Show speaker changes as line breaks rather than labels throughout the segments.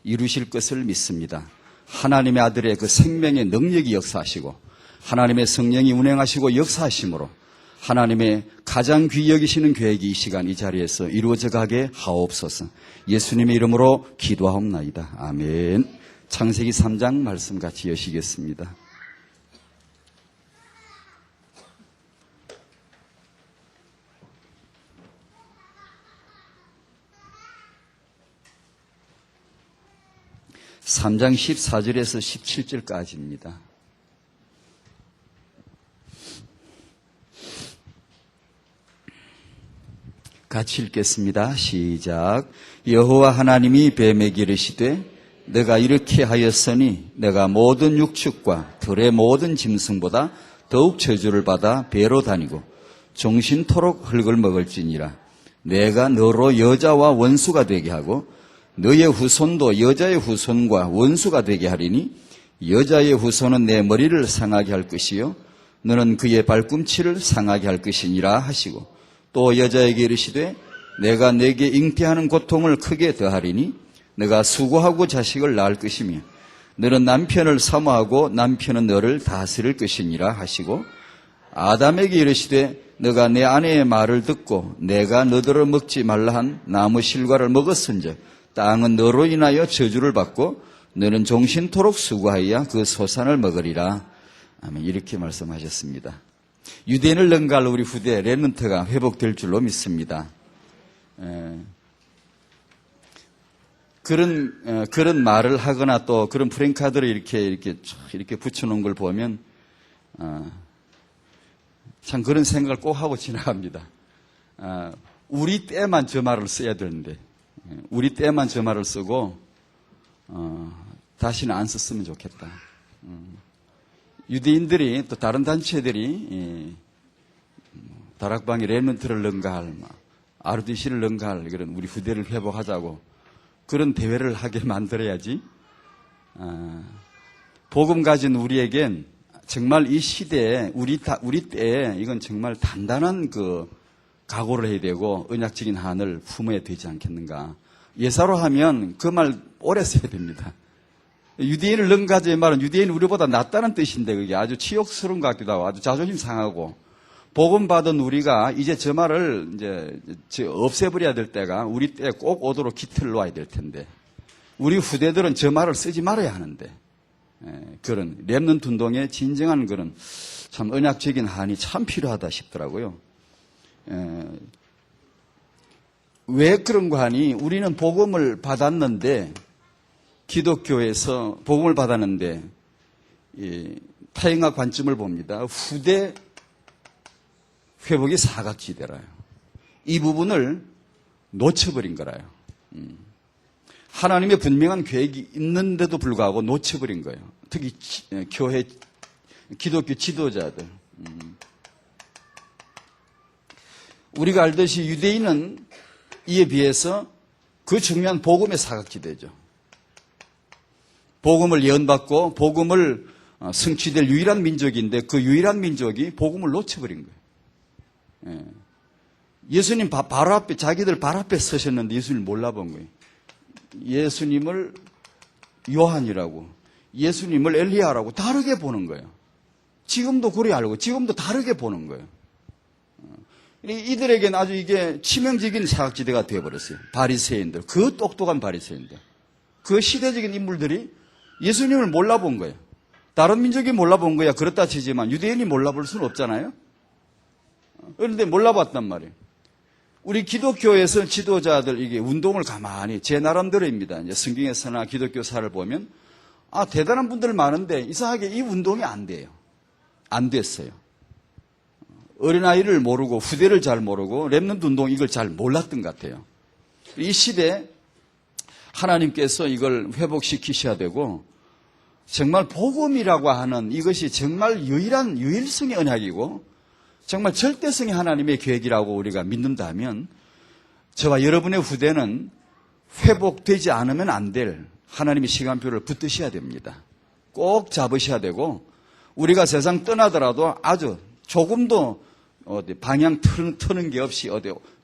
이루실 것을 믿습니다. 하나님의 아들의 그 생명의 능력이 역사하시고 하나님의 성령이 운행하시고 역사하심으로 하나님의 가장 귀히 여기시는 계획이 이 시간 이 자리에서 이루어져 가게 하옵소서. 예수님의 이름으로 기도하옵나이다. 아멘. 창세기 3장 말씀 같이 여시겠습니다. (3장) 14절에서 17절까지입니다. 같이 읽겠습니다. 시작. 여호와 하나님이 뱀에게 이르시되 내가 이렇게 하였으니 내가 모든 육축과 들의 모든 짐승보다 더욱 저주를 받아 배로 다니고 종신토록 흙을 먹을지니라. 내가 너로 여자와 원수가 되게 하고 너의 후손도 여자의 후손과 원수가 되게 하리니 여자의 후손은 내 머리를 상하게 할 것이요 너는 그의 발꿈치를 상하게 할 것이니라 하시고 또 여자에게 이르시되 내가 내게 잉태하는 고통을 크게 더하리니 내가 수고하고 자식을 낳을 것이며 너는 남편을 사모하고 남편은 너를 다스릴 것이니라 하시고 아담에게 이르시되 너가 내 아내의 말을 듣고 내가 너더러 먹지 말라 한 나무 실과를 먹었은즉 땅은 너로 인하여 저주를 받고 너는 종신토록 수고하여 그 소산을 먹으리라. 아멘. 이렇게 말씀하셨습니다. 유대인을 능가할 우리 후대 렘넌트가 회복될 줄로 믿습니다. 그런 말을 하거나 또 그런 프랭카드를 이렇게 붙여놓은 걸 보면 참 그런 생각을 꼭 하고 지나갑니다. 우리 때만 저 말을 써야 되는데 우리 때만 저 말을 쓰고 다시는 안 썼으면 좋겠다. 유대인들이 또 다른 단체들이 다락방의 렘넌트를 능가할 RDC를 능가할 그런 우리 후대를 회복하자고 그런 대회를 하게 만들어야지. 복음 가진 우리에겐 정말 이 시대에 우리 때에 이건 정말 단단한 그 각오를 해야 되고 언약적인 한을 품어야 되지 않겠는가. 예사로 하면 그 말 오래 써야 됩니다. 유대인을 능가하자의 말은 유대인 우리보다 낫다는 뜻인데 그게 아주 치욕스러운 것 같기도 하고 아주 자존심 상하고 복음 받은 우리가 이제 저 말을 이제 없애버려야 될 때가 우리 때에 꼭 오도록 기틀을 놓아야 될 텐데 우리 후대들은 저 말을 쓰지 말아야 하는데 그런 렘넌트 운동의 진정한 그런 참 언약적인 한이 참 필요하다 싶더라고요. 왜 그런가 하니 우리는 복음을 받았는데 기독교에서 복음을 받았는데 타인과 관점을 봅니다. 후대 회복이 사각지대라요. 이 부분을 놓쳐버린 거라요. 하나님의 분명한 계획이 있는데도 불구하고 놓쳐버린 거예요. 특히 교회 기독교 지도자들. 우리가 알듯이 유대인은 이에 비해서 그 중요한 복음의 사각지대죠. 복음을 예언받고 복음을 성취될 유일한 민족인데 그 유일한 민족이 복음을 놓쳐버린 거예요. 예수님 바로 앞에 자기들 발 앞에 서셨는데 예수님을 몰라본 거예요. 예수님을 요한이라고 예수님을 엘리야라고 다르게 보는 거예요. 지금도 그래 알고 지금도 다르게 보는 거예요. 이들에게는 아주 이게 치명적인 사각지대가 되어버렸어요. 바리새인들, 그 똑똑한 바리새인들, 그 시대적인 인물들이 예수님을 몰라본 거예요. 다른 민족이 몰라본 거야 그렇다 치지만 유대인이 몰라볼 수는 없잖아요. 그런데 몰라봤단 말이에요. 우리 기독교에서 지도자들 이게 운동을 가만히 제 나름대로입니다. 이제 성경에서나 기독교사를 보면 대단한 분들 많은데 이상하게 이 운동이 안 돼요. 안 됐어요. 어린아이를 모르고 후대를 잘 모르고 렘넌트 운동 이걸 잘 몰랐던 것 같아요. 이 시대에 하나님께서 이걸 회복시키셔야 되고 정말 복음이라고 하는 이것이 정말 유일성의 언약이고 정말 절대성의 하나님의 계획이라고 우리가 믿는다면 저와 여러분의 후대는 회복되지 않으면 안 될 하나님의 시간표를 붙드셔야 됩니다. 꼭 잡으셔야 되고 우리가 세상 떠나더라도 아주 조금도 방향 트는 게 없이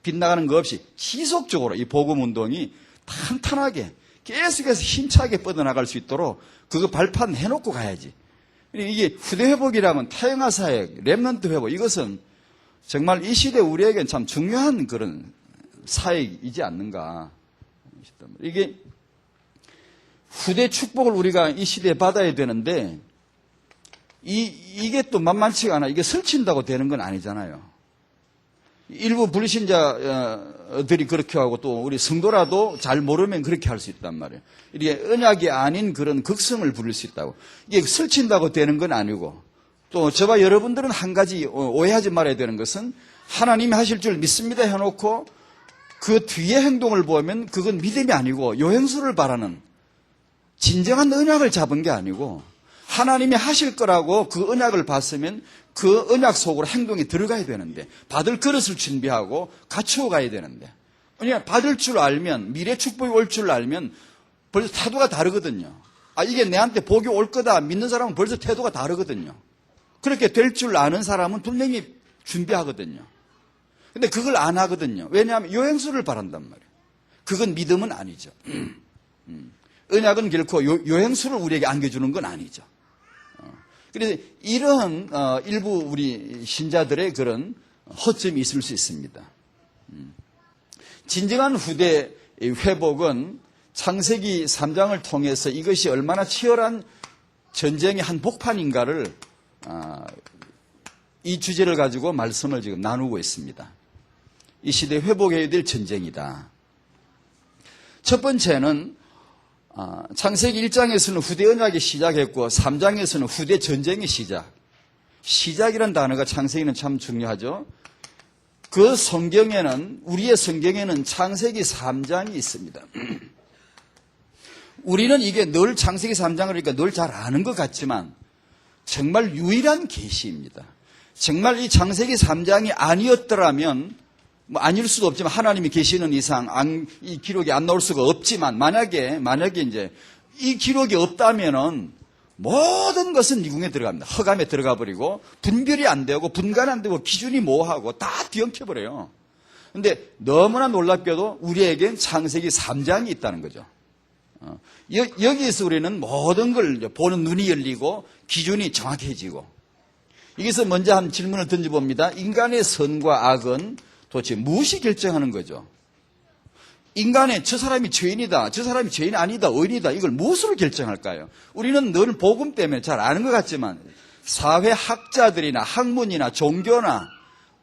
빗나가는 거 없이 지속적으로 이 복음 운동이 탄탄하게 계속해서 힘차게 뻗어나갈 수 있도록 그거 발판 해놓고 가야지. 이게 후대 회복이라면 타영화 사역, 렘넌트 회복, 이것은 정말 이 시대 우리에겐 참 중요한 그런 사역이지 않는가. 이게 후대 축복을 우리가 이 시대에 받아야 되는데 이게 또 만만치가 않아. 이게 설친다고 되는 건 아니잖아요. 일부 불신자들이 그렇게 하고 또 우리 성도라도 잘 모르면 그렇게 할 수 있단 말이에요. 이게 언약이 아닌 그런 극성을 부릴 수 있다고. 이게 설친다고 되는 건 아니고 또 저와 여러분들은 한 가지 오해하지 말아야 되는 것은 하나님이 하실 줄 믿습니다 해놓고 그 뒤에 행동을 보면 그건 믿음이 아니고 요행수를 바라는 진정한 언약을 잡은 게 아니고 하나님이 하실 거라고 그 언약을 봤으면 그 언약 속으로 행동이 들어가야 되는데 받을 그릇을 준비하고 갖추어 가야 되는데 그냥 받을 줄 알면 미래 축복이 올 줄 알면 벌써 태도가 다르거든요. 이게 내한테 복이 올 거다 믿는 사람은 벌써 태도가 다르거든요. 그렇게 될 줄 아는 사람은 분명히 준비하거든요. 근데 그걸 안 하거든요. 왜냐하면 요행수를 바란단 말이에요. 그건 믿음은 아니죠. 언약은 결코 요행수를 우리에게 안겨주는 건 아니죠. 그래서 이런 일부 우리 신자들의 그런 허점이 있을 수 있습니다. 진정한 후대 회복은 창세기 3장을 통해서 이것이 얼마나 치열한 전쟁의 한 복판인가를 이 주제를 가지고 말씀을 지금 나누고 있습니다. 이 시대 회복해야 될 전쟁이다. 첫 번째는 창세기 1장에서는 후대 언약이 시작했고 3장에서는 후대 전쟁이 시작이라는 단어가 창세기는 참 중요하죠. 그 성경에는 우리의 성경에는 창세기 3장이 있습니다. 우리는 이게 늘 창세기 3장을 그러니까 늘 잘 아는 것 같지만 정말 유일한 계시입니다. 정말 이 창세기 3장이 아니었더라면 아닐 수도 없지만 하나님이 계시는 이상 이 기록이 안 나올 수가 없지만 만약에 이제 이 기록이 없다면은 모든 것은 미궁에 들어갑니다. 허감에 들어가 버리고 분별이 안 되고 분간 안 되고 기준이 모호하고 다 뒤엉켜 버려요. 근데 너무나 놀랍게도 우리에겐 창세기 3장이 있다는 거죠. 여기에서 우리는 모든 걸 보는 눈이 열리고 기준이 정확해지고 여기서 먼저 한 질문을 던져봅니다. 인간의 선과 악은 도대체 무엇이 결정하는 거죠? 인간의 저 사람이 죄인이다, 저 사람이 죄인 아니다, 의인이다 이걸 무엇으로 결정할까요? 우리는 늘 복음 때문에 잘 아는 것 같지만 사회학자들이나 학문이나 종교나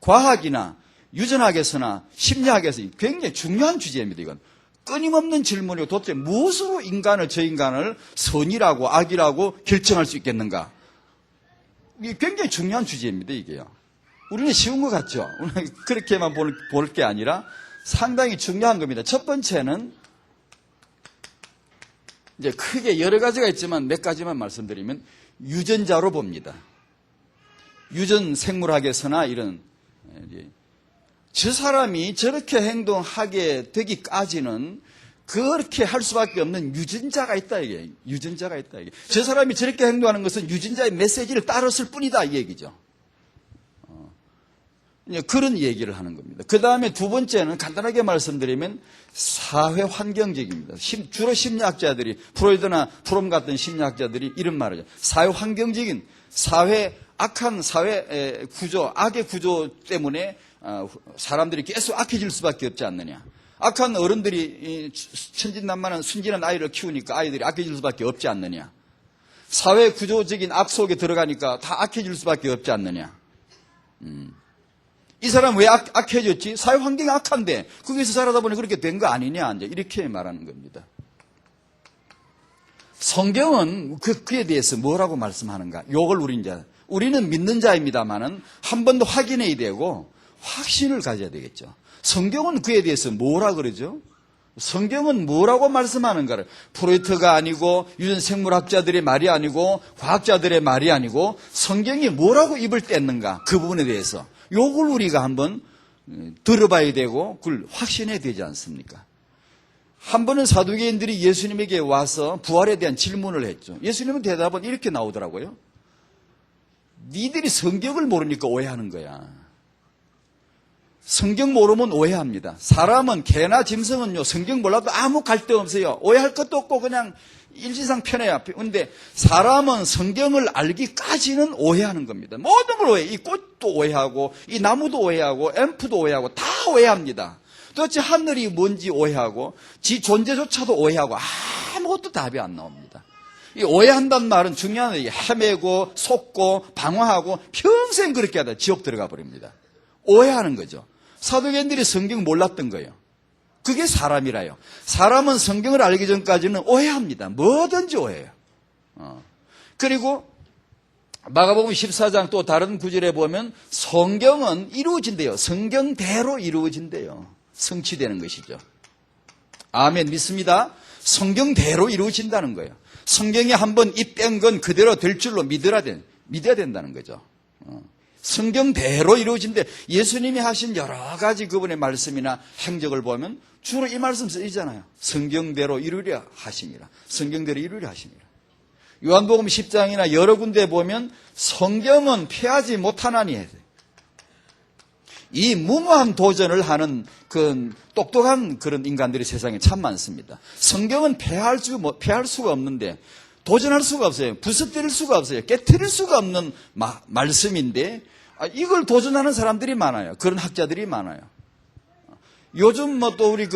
과학이나 유전학에서나 심리학에서 굉장히 중요한 주제입니다. 이건 끊임없는 질문이고 도대체 무엇으로 저 인간을 선이라고 악이라고 결정할 수 있겠는가? 이게 굉장히 중요한 주제입니다. 이게요. 우리는 쉬운 것 같죠? 그렇게만 볼 게 아니라 상당히 중요한 겁니다. 첫 번째는 이제 크게 여러 가지가 있지만 몇 가지만 말씀드리면 유전자로 봅니다. 유전 생물학에서나 이런 저 사람이 저렇게 행동하게 되기까지는 그렇게 할 수밖에 없는 유전자가 있다 이게. 유전자가 있다 이게. 저 사람이 저렇게 행동하는 것은 유전자의 메시지를 따랐을 뿐이다 이 얘기죠. 그런 얘기를 하는 겁니다. 그 다음에 두 번째는 간단하게 말씀드리면 사회 환경적입니다. 주로 심리학자들이 프로이드나 프롬 같은 심리학자들이 이런 말을 하죠. 사회 환경적인 악한 사회 구조, 악의 구조 때문에 사람들이 계속 악해질 수밖에 없지 않느냐. 악한 어른들이 천진난만한 순진한 아이를 키우니까 아이들이 악해질 수밖에 없지 않느냐. 사회 구조적인 악 속에 들어가니까 다 악해질 수밖에 없지 않느냐. 이 사람 왜 악해졌지? 사회 환경이 악한데 거기서 살아다 보니 그렇게 된 거 아니냐? 이제 이렇게 말하는 겁니다. 성경은 그에 대해서 뭐라고 말씀하는가? 요걸 우리는 믿는 자입니다만은 한 번 더 확인해야 되고 확신을 가져야 되겠죠. 성경은 그에 대해서 뭐라 그러죠? 성경은 뭐라고 말씀하는가를 프로이트가 아니고 유전생물학자들의 말이 아니고 과학자들의 말이 아니고 성경이 뭐라고 입을 뗐는가 그 부분에 대해서 요걸 우리가 한번 들어봐야 되고 그걸 확신해야 되지 않습니까? 한 번은 사두개인들이 예수님에게 와서 부활에 대한 질문을 했죠. 예수님은 대답은 이렇게 나오더라고요. 니들이 성경을 모르니까 오해하는 거야. 성경 모르면 오해합니다. 사람은 개나 짐승은요, 성경 몰라도 아무 갈등 없어요. 오해할 것도 없고 그냥 일지상 편해요. 그런데 사람은 성경을 알기까지는 오해하는 겁니다. 모든 걸 오해해. 이 꽃도 오해하고, 이 나무도 오해하고, 앰프도 오해하고, 다 오해합니다. 도대체 하늘이 뭔지 오해하고, 지 존재조차도 오해하고, 아무것도 답이 안 나옵니다. 이 오해한다는 말은 중요한 거예요. 헤매고, 속고, 방황하고, 평생 그렇게 하다 지옥 들어가 버립니다. 오해하는 거죠. 사도견들이 성경 몰랐던 거예요. 그게 사람이라요. 사람은 성경을 알기 전까지는 오해합니다. 뭐든지 오해해요. 그리고 마가복음 14장 또 다른 구절에 보면 성경은 이루어진대요. 성경대로 이루어진대요. 성취되는 것이죠. 아멘, 믿습니다. 성경대로 이루어진다는 거예요. 성경에 한번 입뺀 건 그대로 될 줄로 믿어야 된다는 거죠. 성경대로 이루어진데 예수님이 하신 여러 가지 그분의 말씀이나 행적을 보면 주로 이 말씀 쓰이잖아요. 성경대로 이루려 하시니라. 성경대로 이루려 하시니라. 요한복음 10장이나 여러 군데 보면 성경은 패하지 못하나니 해요. 이 무모한 도전을 하는 그 똑똑한 그런 인간들이 세상에 참 많습니다. 성경은 패할 수가 없는데 도전할 수가 없어요. 부서뜨릴 수가 없어요. 깨트릴 수가 없는 말씀인데 이걸 도전하는 사람들이 많아요. 그런 학자들이 많아요. 요즘 뭐 또 우리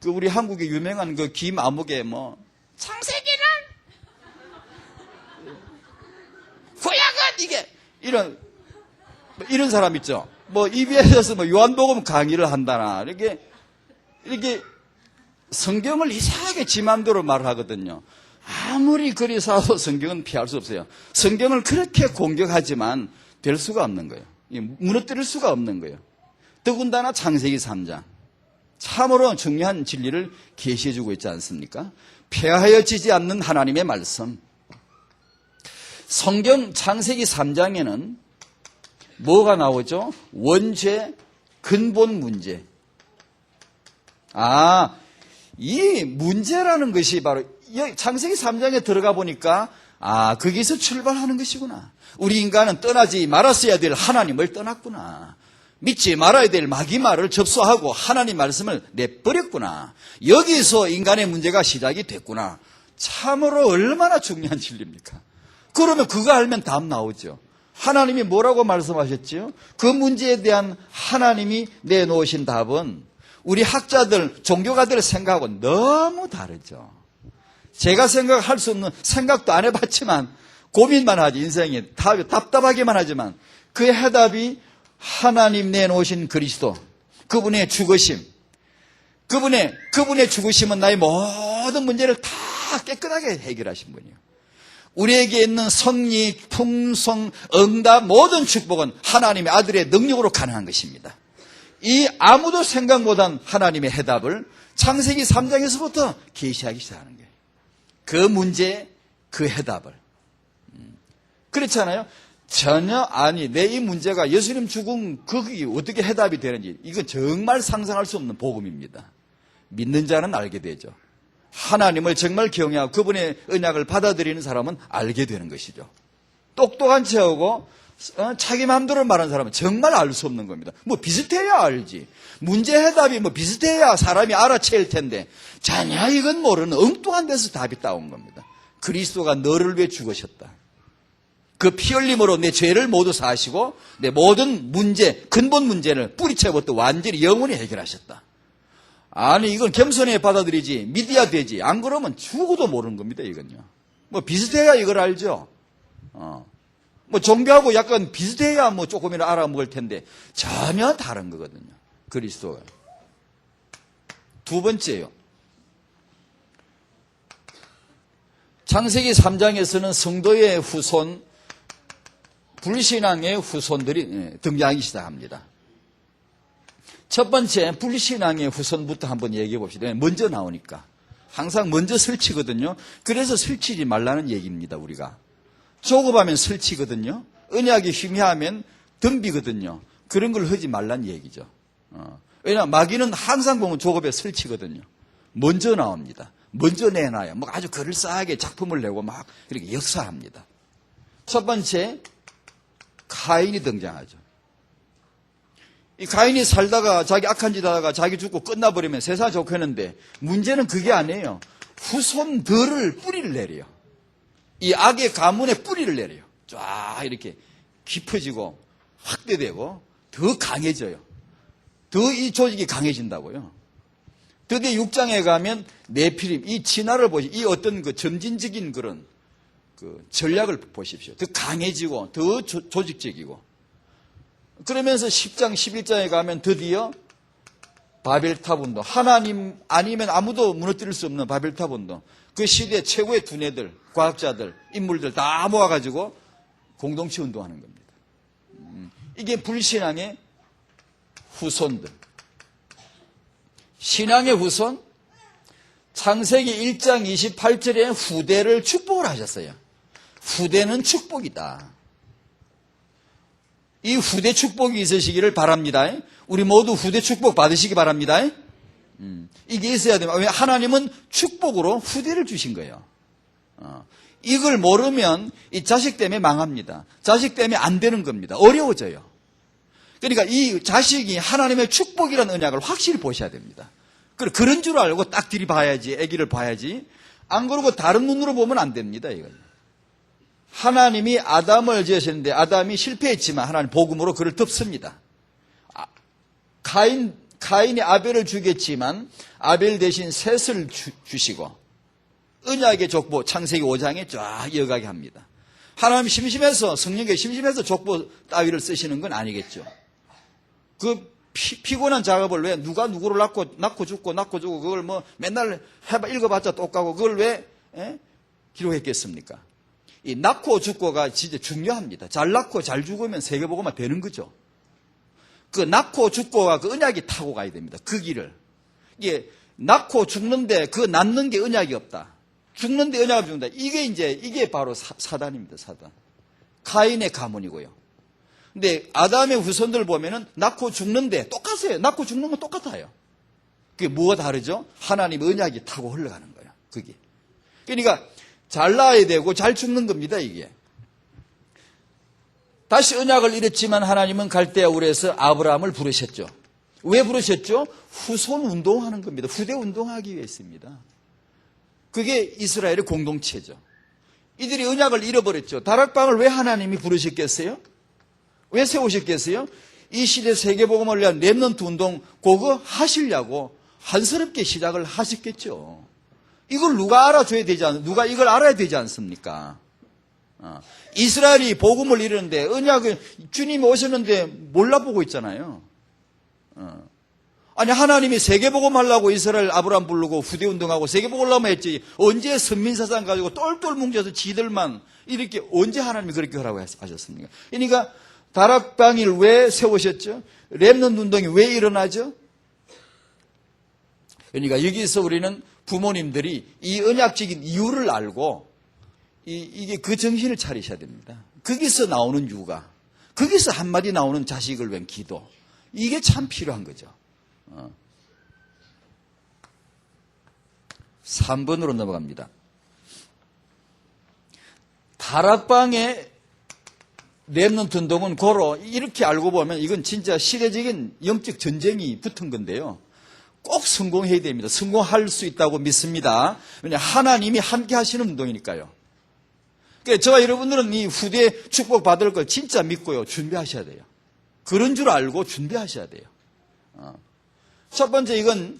우리 한국에 유명한 그 김아무개 창세기는 구약은 이게 이런 사람 있죠. EBS에서 요한복음 강의를 한다나 이렇게 성경을 이상하게 지 맘대로 말하거든요. 아무리 그리 사도 성경은 피할 수 없어요. 성경을 그렇게 공격하지만 될 수가 없는 거예요. 무너뜨릴 수가 없는 거예요. 더군다나 창세기 3장. 참으로 중요한 진리를 계시해주고 있지 않습니까? 폐하여지지 않는 하나님의 말씀. 성경 창세기 3장에는 뭐가 나오죠? 원죄, 근본 문제. 이 문제라는 것이 바로 창세기 3장에 들어가 보니까 거기서 출발하는 것이구나. 우리 인간은 떠나지 말았어야 될 하나님을 떠났구나. 믿지 말아야 될 마귀 말을 접수하고 하나님 말씀을 내버렸구나. 여기서 인간의 문제가 시작이 됐구나. 참으로 얼마나 중요한 진리입니까? 그러면 그거 알면 답 나오죠. 하나님이 뭐라고 말씀하셨지요? 그 문제에 대한 하나님이 내놓으신 답은 우리 학자들, 종교가들의 생각하고 너무 다르죠. 제가 생각할 수 없는, 생각도 안 해봤지만 고민만 하지, 인생에 답답하기만 하지만 그 해답이 하나님 내놓으신 그리스도, 그분의 죽으심, 그분의 죽으심은 나의 모든 문제를 다 깨끗하게 해결하신 분이에요. 우리에게 있는 성리, 풍성, 응답, 모든 축복은 하나님의 아들의 능력으로 가능한 것입니다. 이 아무도 생각 못한 하나님의 해답을 창세기 3장에서부터 계시하기 시작하는 거예요. 그 문제, 그 해답을. 그렇잖아요. 전혀 내 이 문제가 예수님 죽은 그게 어떻게 해답이 되는지 이건 정말 상상할 수 없는 복음입니다. 믿는 자는 알게 되죠. 하나님을 정말 경외하고 그분의 언약을 받아들이는 사람은 알게 되는 것이죠. 똑똑한 척하고 자기 마음대로 말하는 사람은 정말 알 수 없는 겁니다. 비슷해야 알지. 문제 해답이 비슷해야 사람이 알아채일 텐데 전혀 이건 모르는 엉뚱한 데서 답이 따온 겁니다. 그리스도가 너를 위해 죽으셨다. 그 피 흘림으로 내 죄를 모두 사하시고 내 모든 문제, 근본 문제를 뿌리채부터 완전히 영원히 해결하셨다. 이건 겸손히 받아들이지 믿어야 되지. 안 그러면 죽어도 모르는 겁니다. 이건요. 비슷해야 이걸 알죠. 종교하고 약간 비슷해야 조금이나 알아먹을 텐데 전혀 다른 거거든요. 그리스도가. 두 번째요. 창세기 3장에서는 성도의 후손, 불신앙의 후손들이 등장하기 시작합니다. 첫 번째 불신앙의 후손부터 한번 얘기해 봅시다. 먼저 나오니까. 항상 먼저 설치거든요. 그래서 설치지 말라는 얘기입니다. 우리가. 조급하면 설치거든요. 언약이 희미하면 덤비거든요. 그런 걸 하지 말라는 얘기죠. 왜냐하면 마귀는 항상 보면 조급에 설치거든요. 먼저 나옵니다. 먼저 내놔요. 아주 그럴싸하게 작품을 내고 막 이렇게 역사합니다. 첫 번째, 카인이 등장하죠. 이 가인이 살다가 자기 악한 짓 하다가 자기 죽고 끝나버리면 세상 좋겠는데 문제는 그게 아니에요. 후손들을 뿌리를 내려요. 이 악의 가문에 뿌리를 내려요. 쫙 이렇게 깊어지고 확대되고 더 강해져요. 더 이 조직이 강해진다고요. 드디어 6장에 가면 네피림, 이 진화를 보시, 이 어떤 그 점진적인 그런 그 전략을 보십시오. 더 강해지고 더 조직적이고. 그러면서 10장, 11장에 가면 드디어 바벨탑 운동, 하나님 아니면 아무도 무너뜨릴 수 없는 바벨탑 운동, 그 시대 최고의 두뇌들, 과학자들, 인물들 다 모아가지고 공동체 운동하는 겁니다. 이게 불신앙의 후손들. 신앙의 후손, 창세기 1장 28절에 후대를 축복을 하셨어요. 후대는 축복이다. 이 후대 축복이 있으시기를 바랍니다. 우리 모두 후대 축복 받으시기 바랍니다. 이게 있어야 됩니다. 왜냐하면 하나님은 축복으로 후대를 주신 거예요. 이걸 모르면 이 자식 때문에 망합니다. 자식 때문에 안 되는 겁니다. 어려워져요. 그러니까 이 자식이 하나님의 축복이라는 언약을 확실히 보셔야 됩니다. 그런 줄 알고 딱 들이봐야지, 아기를 봐야지. 안 그러고 다른 눈으로 보면 안 됩니다. 이거. 하나님이 아담을 지으셨는데 아담이 실패했지만 하나님 복음으로 그를 덮습니다. 가인이 아벨을 죽였지만 아벨 대신 셋을 주시고 언약의 족보 창세기 5장에 쫙 이어가게 합니다. 하나님 심심해서 성령께 심심해서 족보 따위를 쓰시는 건 아니겠죠. 그 피곤한 작업을 왜 누가 누구를 낳고 죽고 그걸 뭐 맨날 읽어봤자 똑같고 그걸 왜 기록했겠습니까? 이 낳고 죽고가 진짜 중요합니다. 잘 낳고 잘 죽으면 세계복음화 되는 거죠. 그 낳고 죽고가 그 언약이 타고 가야 됩니다. 그 길을. 이게 낳고 죽는데 그 낳는 게 언약이 없다. 죽는데 언약을 죽는다. 이게 바로 사단입니다. 사단. 가인의 가문이고요. 근데 아담의 후손들 보면은 낳고 죽는데 똑같아요. 낳고 죽는 건 똑같아요. 그게 뭐가 다르죠? 하나님 언약이 타고 흘러가는 거예요. 그게. 그러니까 잘 낳아야 되고 잘 죽는 겁니다. 이게. 다시 언약을 이뤘지만 하나님은 갈대아 우르에서 아브라함을 부르셨죠. 왜 부르셨죠? 후손 운동하는 겁니다. 후대 운동하기 위해서입니다. 그게 이스라엘의 공동체죠. 이들이 언약을 잃어버렸죠. 다락방을 왜 하나님이 부르셨겠어요? 왜 세우셨겠어요? 이 시대 세계복음을 위한 렘넌트 운동 그거 하시려고 한스럽게 시작을 하셨겠죠. 이걸 누가 알아줘야 되지 누가 이걸 알아야 되지 않습니까? 이스라엘이 복음을 이루는데 언약을 주님이 오셨는데 몰라보고 있잖아요. 아니 하나님이 세계복음 하려고 이스라엘 아브라함 부르고 후대운동하고 세계복음 하려면 했지 언제 선민사상 가지고 똘똘 뭉쳐서 지들만 이렇게 언제 하나님이 그렇게 하라고 하셨습니까? 그러니까 다락방일 왜 세우셨죠? 렘넌트 운동이 왜 일어나죠? 그러니까 여기서 우리는 부모님들이 이 언약적인 이유를 알고 이게 그 정신을 차리셔야 됩니다. 거기서 나오는 육아, 거기서 한마디 나오는 자식을 위한 기도, 이게 참 필요한 거죠. 3번으로 넘어갑니다. 다락방의 렘넌트 운동은 고로 이렇게 알고 보면 이건 진짜 시대적인 영적 전쟁이 붙은 건데요. 꼭 성공해야 됩니다. 성공할 수 있다고 믿습니다. 왜냐하면 하나님이 함께 하시는 운동이니까요. 그러니까 저와 여러분들은 이 후대 축복 받을 걸 진짜 믿고요. 준비하셔야 돼요. 그런 줄 알고 준비하셔야 돼요. 첫 번째 이건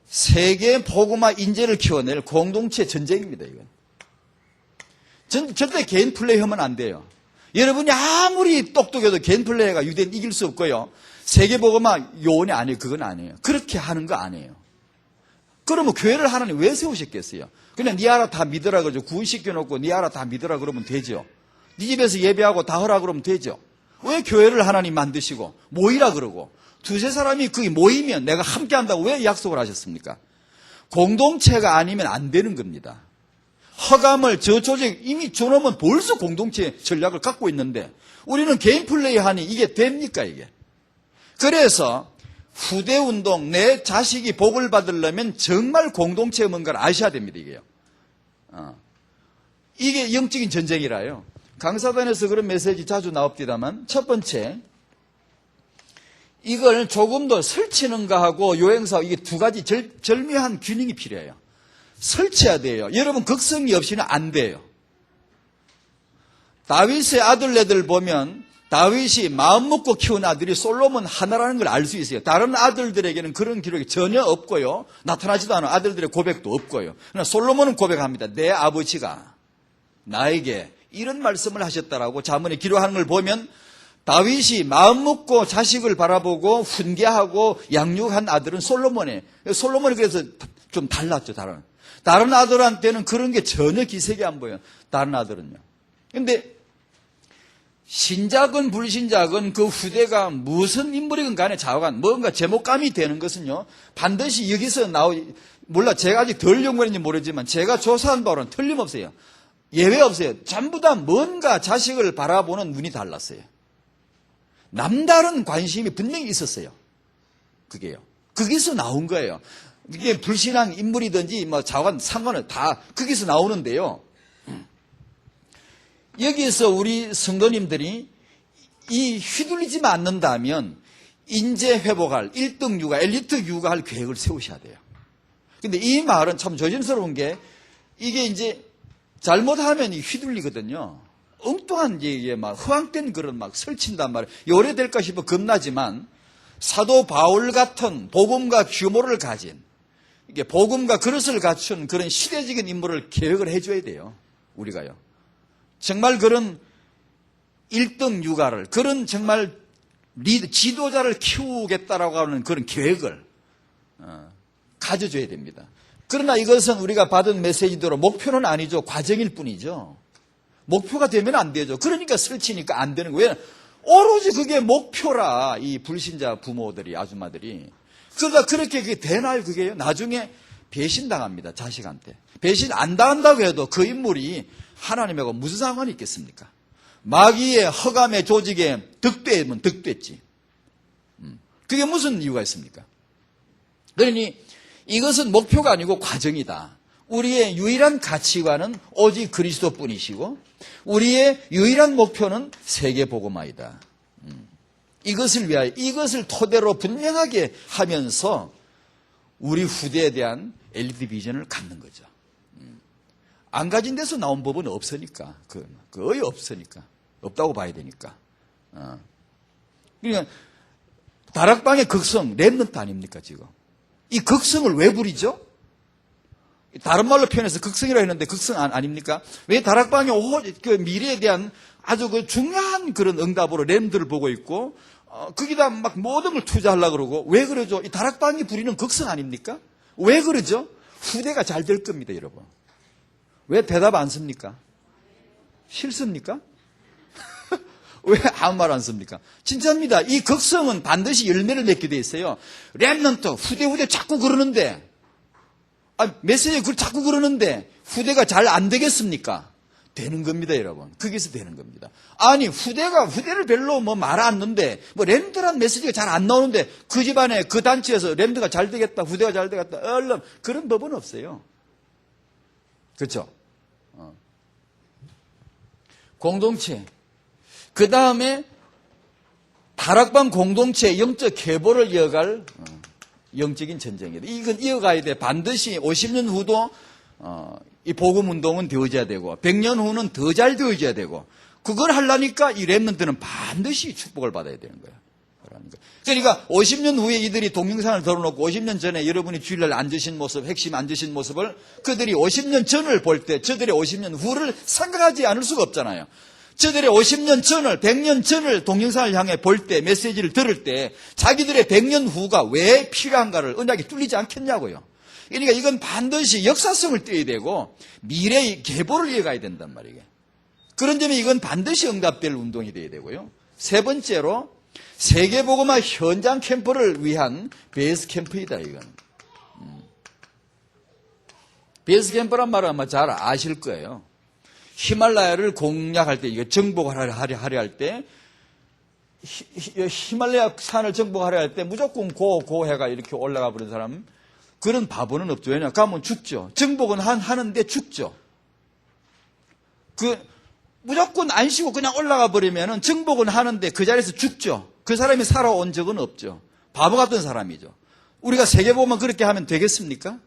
세계 복음화 인재를 키워낼 공동체 전쟁입니다. 이건. 절대 개인 플레이하면 안 돼요. 여러분이 아무리 똑똑해도 개인 플레이가 유대인 이길 수 없고요. 세계 복음화 요원이 아니에요. 그건 아니에요. 그렇게 하는 거 아니에요. 그러면 교회를 하나님 왜 세우셨겠어요? 그냥 네 알아 다 믿으라 그러죠. 구원시켜놓고 네 알아 다 믿으라 그러면 되죠. 네 집에서 예배하고 다 하라 그러면 되죠. 왜 교회를 하나님 만드시고 모이라 그러고 두세 사람이 거기 모이면 내가 함께 한다고 왜 약속을 하셨습니까? 공동체가 아니면 안 되는 겁니다. 허감을 저 조직 이미 저놈은 벌써 공동체 전략을 갖고 있는데 우리는 개인 플레이 하니 이게 됩니까 이게? 그래서 후대운동 내 자식이 복을 받으려면 정말 공동체의 뭔가를 아셔야 됩니다 이게요. 이게 영적인 전쟁이라요. 강사단에서 그런 메시지 자주 나옵니다만 첫 번째 이걸 조금 더 설치는 거하고 요행사하고 이게 두 가지 절묘한 균형이 필요해요. 설치해야 돼요. 여러분 극성이 없이는 안 돼요. 다윗의 아들네들 보면 다윗이 마음 먹고 키운 아들이 솔로몬 하나라는 걸 알 수 있어요. 다른 아들들에게는 그런 기록이 전혀 없고요. 나타나지도 않은 아들들의 고백도 없고요. 그러나 솔로몬은 고백합니다. 내 아버지가 나에게 이런 말씀을 하셨다라고 자문에 기록하는 걸 보면 다윗이 마음 먹고 자식을 바라보고 훈계하고 양육한 아들은 솔로몬이에요. 솔로몬이 그래서 좀 달랐죠. 다른 아들한테는 그런 게 전혀 기색이 안 보여요. 다른 아들은요. 근데 신작은 불신작은 그 후대가 무슨 인물이건 간에 좌우간 뭔가 제목감이 되는 것은요. 반드시 여기서 몰라 제가 아직 덜 연구했는지 모르지만 제가 조사한 바로는 틀림없어요. 예외 없어요. 전부 다 뭔가 자식을 바라보는 눈이 달랐어요. 남다른 관심이 분명히 있었어요. 그게요. 거기서 나온 거예요. 이게 불신앙 인물이든지 뭐 좌우간 상관은 다 거기서 나오는데요. 여기에서 우리 성도님들이 이 휘둘리지만 않는다면 인재 회복할 1등 육아, 엘리트 육아할 계획을 세우셔야 돼요. 근데 이 말은 참 조심스러운 게 이게 이제 잘못하면 휘둘리거든요. 엉뚱한 얘기에 막 허황된 그런 막 설친단 말이에요. 오래될까 싶어 겁나지만 사도 바울 같은 복음과 규모를 가진 이게 복음과 그릇을 갖춘 그런 시대적인 인물을 계획을 해줘야 돼요. 우리가요. 정말 그런 1등 육아를, 그런 정말 지도자를 키우겠다라고 하는 그런 계획을 가져줘야 됩니다. 그러나 이것은 우리가 받은 메시지대로 목표는 아니죠. 과정일 뿐이죠. 목표가 되면 안 되죠. 그러니까 설치니까 안 되는 거예요. 오로지 그게 목표라, 이 불신자 부모들이, 아줌마들이. 그러다 그렇게 그게 되나요, 그게요? 나중에 배신당합니다, 자식한테. 배신 안 당한다고 해도 그 인물이 하나님하고 무슨 상관이 있겠습니까? 마귀의 허감의 조직에 득되면 득됐지. 그게 무슨 이유가 있습니까? 그러니 이것은 목표가 아니고 과정이다. 우리의 유일한 가치관은 오직 그리스도뿐이시고 우리의 유일한 목표는 세계복음화이다. 이것을 위하여 이것을 토대로 분명하게 하면서 우리 후대에 대한 엘리트 비전을 갖는 거죠. 안 가진 데서 나온 법은 없으니까. 거의 없으니까. 없다고 봐야 되니까. 그러니까 다락방의 극성, 랩넌트 아닙니까 지금? 이 극성을 왜 부리죠? 다른 말로 표현해서 극성이라고 했는데 극성 아닙니까? 왜 다락방의 그 미래에 대한 아주 그 중요한 그런 응답으로 랩들을 보고 있고 거기다 막 모든 걸 투자하려고 그러고 왜 그러죠? 이 다락방이 부리는 극성 아닙니까? 왜 그러죠? 후대가 잘 될 겁니다, 여러분. 왜 대답 안 씁니까? 싫습니까? 왜 아무 말 안 씁니까? 진짜입니다. 이 극성은 반드시 열매를 맺게 돼 있어요. 랩넌트, 후대 자꾸 그러는데, 메시지 자꾸 그러는데, 후대가 잘 안 되겠습니까? 되는 겁니다, 여러분. 거기서 되는 겁니다. 아니, 후대를 별로 말 안 넣는데, 랩들한 메시지가 잘 안 나오는데, 그 집안에, 그 단체에서 랩드가 잘 되겠다, 후대가 잘 되겠다, 얼른, 그런 법은 없어요. 그렇죠? 공동체. 그 다음에 다락방 공동체의 영적 계보를 이어갈 영적인 전쟁이다. 이건 이어가야 돼. 반드시 50년 후도 이 복음운동은 되어져야 되고 100년 후는 더 잘 되어져야 되고 그걸 하려니까 이 랩런트는 반드시 축복을 받아야 되는 거예요. 그러니까 50년 후에 이들이 동영상을 들어놓고 50년 전에 여러분이 주일날 앉으신 모습, 핵심 앉으신 모습을 그들이 50년 전을 볼 때 저들의 50년 후를 생각하지 않을 수가 없잖아요. 저들의 50년 전을, 100년 전을 동영상을 향해 볼 때, 메시지를 들을 때 자기들의 100년 후가 왜 필요한가를 언약이 뚫리지 않겠냐고요. 그러니까 이건 반드시 역사성을 띄어야 되고 미래의 계보를 이어가야 된단 말이에요. 그런 점에 이건 반드시 응답될 운동이 되어야 되고요. 세 번째로 세계복음화 현장 캠프를 위한 베이스 캠프이다, 이건. 베이스 캠프란 말은 아마 잘 아실 거예요. 히말라야를 공략할 때, 이거 정복하려 할 때, 히말라야 산을 정복하려 할 때 무조건 고해가 이렇게 올라가 버린 사람, 그런 바보는 없죠. 왜냐? 가면 죽죠. 정복은 하는데 죽죠. 무조건 안 쉬고 그냥 올라가 버리면은 정복은 하는데 그 자리에서 죽죠. 그 사람이 살아온 적은 없죠. 바보 같은 사람이죠. 우리가 세계보고만 그렇게 하면 되겠습니까?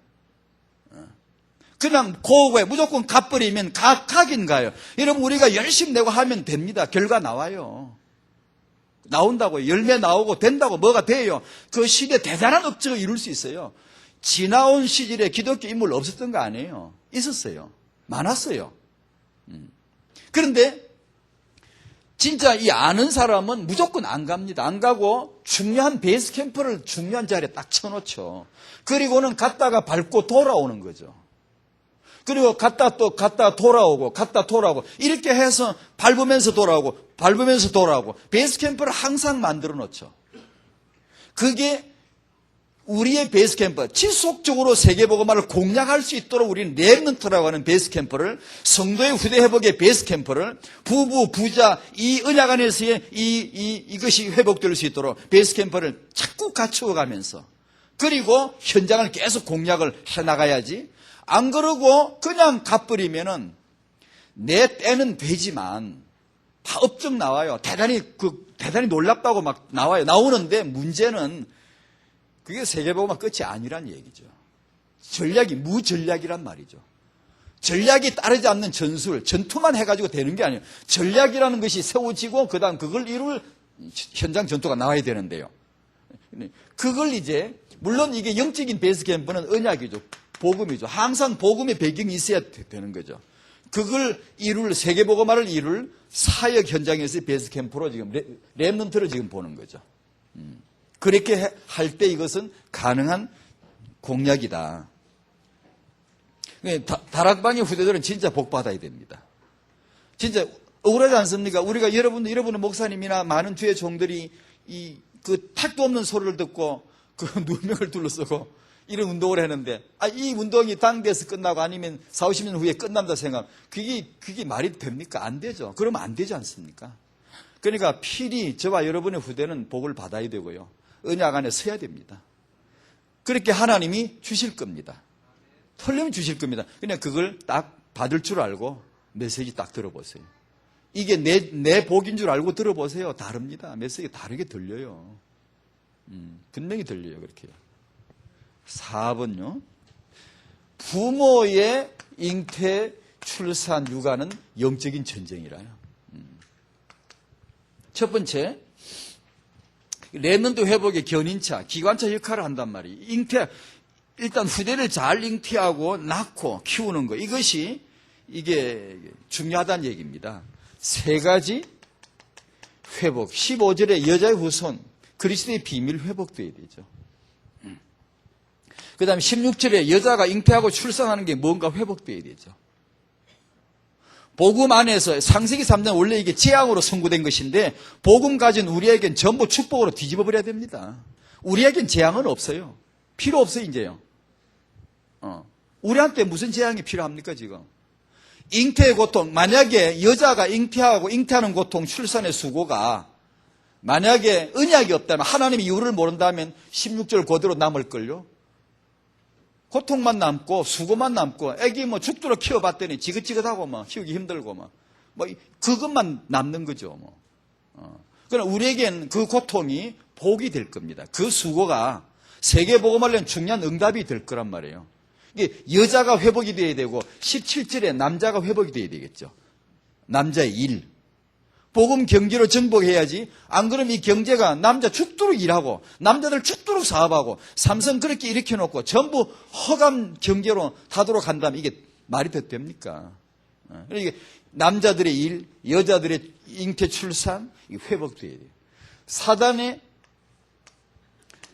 그냥 고고에 무조건 갚버리면 각인 가요. 여러분, 우리가 열심히 내고 하면 됩니다. 결과 나와요. 나온다고요. 열매 나오고 된다고 뭐가 돼요. 그 시대에 대단한 업적을 이룰 수 있어요. 지나온 시절에 기독교 인물 없었던 거 아니에요. 있었어요. 많았어요. 그런데 진짜 이 아는 사람은 무조건 안 갑니다. 안 가고 중요한 베이스 캠프를 중요한 자리에 딱 쳐놓죠. 그리고는 갔다가 밟고 돌아오는 거죠. 그리고 갔다 돌아오고 이렇게 해서 밟으면서 돌아오고 베이스 캠프를 항상 만들어 놓죠. 그게 우리의 베이스 캠프, 지속적으로 세계복음화를 공략할 수 있도록 우리는 렘넌트라고 하는 베이스 캠프를, 성도의 후대 회복의 베이스 캠프를, 부부, 부자, 이 언약 안에서의 이것이 회복될 수 있도록 베이스 캠프를 자꾸 갖추어 가면서, 그리고 현장을 계속 공략을 해 나가야지. 안 그러고 그냥 가버리면은 내 때는 되지만 다 업적 나와요. 대단히 놀랍다고 막 나와요. 나오는데 문제는 그게 세계복음화 끝이 아니란 얘기죠. 전략이 무전략이란 말이죠. 전략이 따르지 않는 전투만 해가지고 되는 게 아니에요. 전략이라는 것이 세워지고 그다음 그걸 이룰 현장 전투가 나와야 되는데요. 그걸 이제 물론 이게 영적인 베이스 캠프는 언약이죠. 복음이죠. 항상 복음의 배경이 있어야 되는 거죠. 그걸 세계복음화를 이룰 사역 현장에서 베이스 캠프로 지금 렘넌트를 지금 보는 거죠. 그렇게 할 때 이것은 가능한 공략이다. 다락방의 후대들은 진짜 복 받아야 됩니다. 진짜 억울하지 않습니까? 우리가 여러분의 목사님이나 많은 뒤에 종들이 그 택도 없는 소리를 듣고 그 누명을 둘러쓰고 이런 운동을 했는데, 이 운동이 당대에서 끝나고 아니면 40, 50년 후에 끝난다 생각, 그게 말이 됩니까? 안 되죠. 그러면 안 되지 않습니까? 그러니까 필히 저와 여러분의 후대는 복을 받아야 되고요. 언약 안에 서야 됩니다. 그렇게 하나님이 주실 겁니다. 틀림없이 주실 겁니다. 그냥 그걸 딱 받을 줄 알고 메시지 딱 들어보세요. 이게 내 복인 줄 알고 들어보세요. 다릅니다. 메시지가 다르게 들려요. 분명히 들려요. 그렇게요. 4번요. 부모의 잉태, 출산, 육아는 영적인 전쟁이라요. 첫 번째, 렘넌트 회복의 견인차, 기관차 역할을 한단 말이에요. 일단 후대를 잘 잉태하고 낳고 키우는 거, 이게 중요하다는 얘기입니다. 세 가지 회복, 15절에 여자의 후손, 그리스도의 비밀 회복돼야 되죠. 그 다음에 16절에 여자가 잉태하고 출산하는 게 뭔가 회복돼야 되죠. 복음 안에서 창세기 3장 원래 이게 재앙으로 선고된 것인데 복음 가진 우리에겐 전부 축복으로 뒤집어 버려야 됩니다. 우리에겐 재앙은 없어요. 필요 없어요, 이제요. 우리한테 무슨 재앙이 필요합니까, 지금? 잉태의 고통, 만약에 여자가 잉태하는 고통, 출산의 수고가 만약에 언약이 없다면, 하나님이 이유를 모른다면 16절 그대로 남을걸요? 고통만 남고 수고만 남고 애기 죽도록 키워봤더니 지긋지긋하고 키우기 힘들고 그것만 남는 거죠. 그러나 우리에겐 그 고통이 복이 될 겁니다. 그 수고가 세계복음하려면 중요한 응답이 될 거란 말이에요. 이게 여자가 회복이 돼야 되고 17절에 남자가 회복이 돼야 되겠죠. 남자의 일. 복음 경제로 정복해야지. 안 그러면 이 경제가 남자 죽도록 일하고 남자들 죽도록 사업하고 삼성 그렇게 일으켜놓고 전부 허감 경제로 하도록 한다면 이게 말이 됩니까? 그러니까 남자들의 일, 여자들의 잉태 출산 회복돼야 돼요. 사단의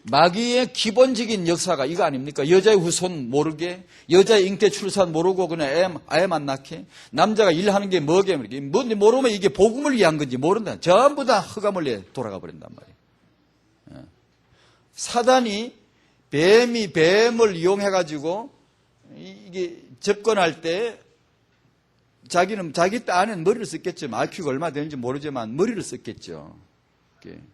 마귀의 기본적인 역사가 이거 아닙니까? 여자의 후손 모르게, 여자의 잉태 출산 모르고 그냥 애만 낳게, 남자가 일하는 게 뭐게, 뭔지 모르면 이게 복음을 위한 건지 모른다. 전부 다 흑암을 돌아가 버린단 말이에요. 사단이 뱀을 이용해가지고 이게 접근할 때 자기는 자기 딴에는 머리를 썼겠죠. IQ가 얼마 되는지 모르지만 머리를 썼겠죠.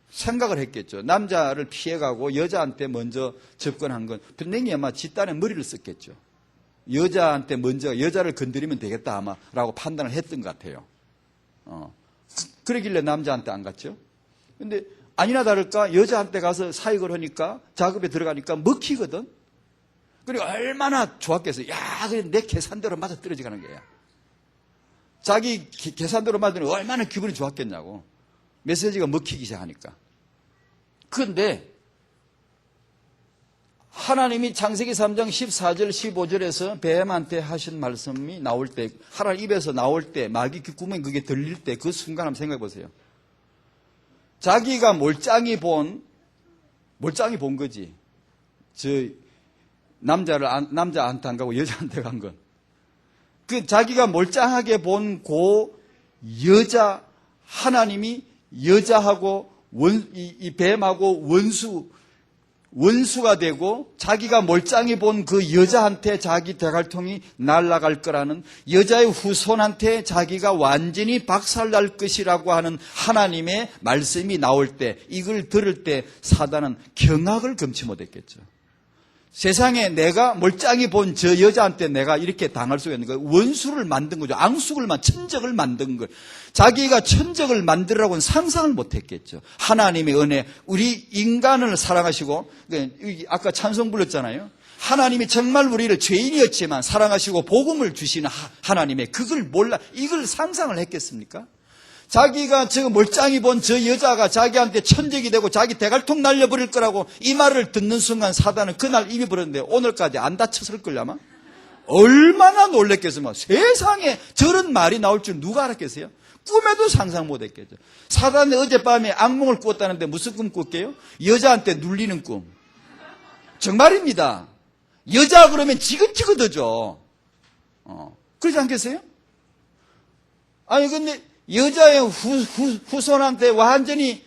생각을 했겠죠. 남자를 피해가고 여자한테 먼저 접근한 건 분명히 아마 지 딴에 머리를 썼겠죠. 여자한테 먼저 여자를 건드리면 되겠다 아마 라고 판단을 했던 것 같아요. 그러길래 남자한테 안 갔죠. 근데 아니나 다를까 여자한테 가서 사역을 하니까 작업에 들어가니까 먹히거든. 그리고 얼마나 좋았겠어요. 야, 그래 내 계산대로 맞아 떨어지가는 거야. 자기 계산대로 맞으니 얼마나 기분이 좋았겠냐고. 메시지가 먹히기 시작하니까. 그런데 하나님이 창세기 3장 14절 15절에서 뱀한테 하신 말씀이 나올 때, 하나님 입에서 나올 때, 마귀 귓구멍에 그게 들릴 때 그 순간 한번 생각해 보세요. 자기가 몰짱이 본 거지. 남자한테 안 가고 여자한테 간 건. 그 자기가 몰짱하게 본 여자, 하나님이 여자하고 이 뱀하고 원수가 되고 자기가 몰짱히 본 그 여자한테 자기 대갈통이 날아갈 거라는, 여자의 후손한테 자기가 완전히 박살날 것이라고 하는 하나님의 말씀이 나올 때, 이걸 들을 때 사단은 경악을 금치 못했겠죠. 세상에 내가 몰짱히 본 저 여자한테 내가 이렇게 당할 수가 있는 거예요. 원수를 만든 거죠. 천적을 만든 거예요. 자기가 천적을 만들라고는 상상을 못했겠죠. 하나님의 은혜, 우리 인간을 사랑하시고, 아까 찬송 불렀잖아요. 하나님이 정말 우리를 죄인이었지만 사랑하시고 복음을 주시는 하나님의, 그걸 몰라, 이걸 상상을 했겠습니까? 자기가 저 몰짱이 본 저 여자가 자기한테 천적이 되고 자기 대갈통 날려버릴 거라고 이 말을 듣는 순간 사단은 그날 입이 벌었는데 오늘까지 안 다쳤을걸요 아마? 얼마나 놀랬겠어요. 세상에 저런 말이 나올 줄 누가 알았겠어요? 꿈에도 상상 못했겠죠. 사단이 어젯밤에 악몽을 꾸었다는데 무슨 꿈 꿨게요? 여자한테 눌리는 꿈. 정말입니다. 여자 그러면 지긋지긋하죠. 그러지 않겠어요? 아니 근데 여자의 후손한테 완전히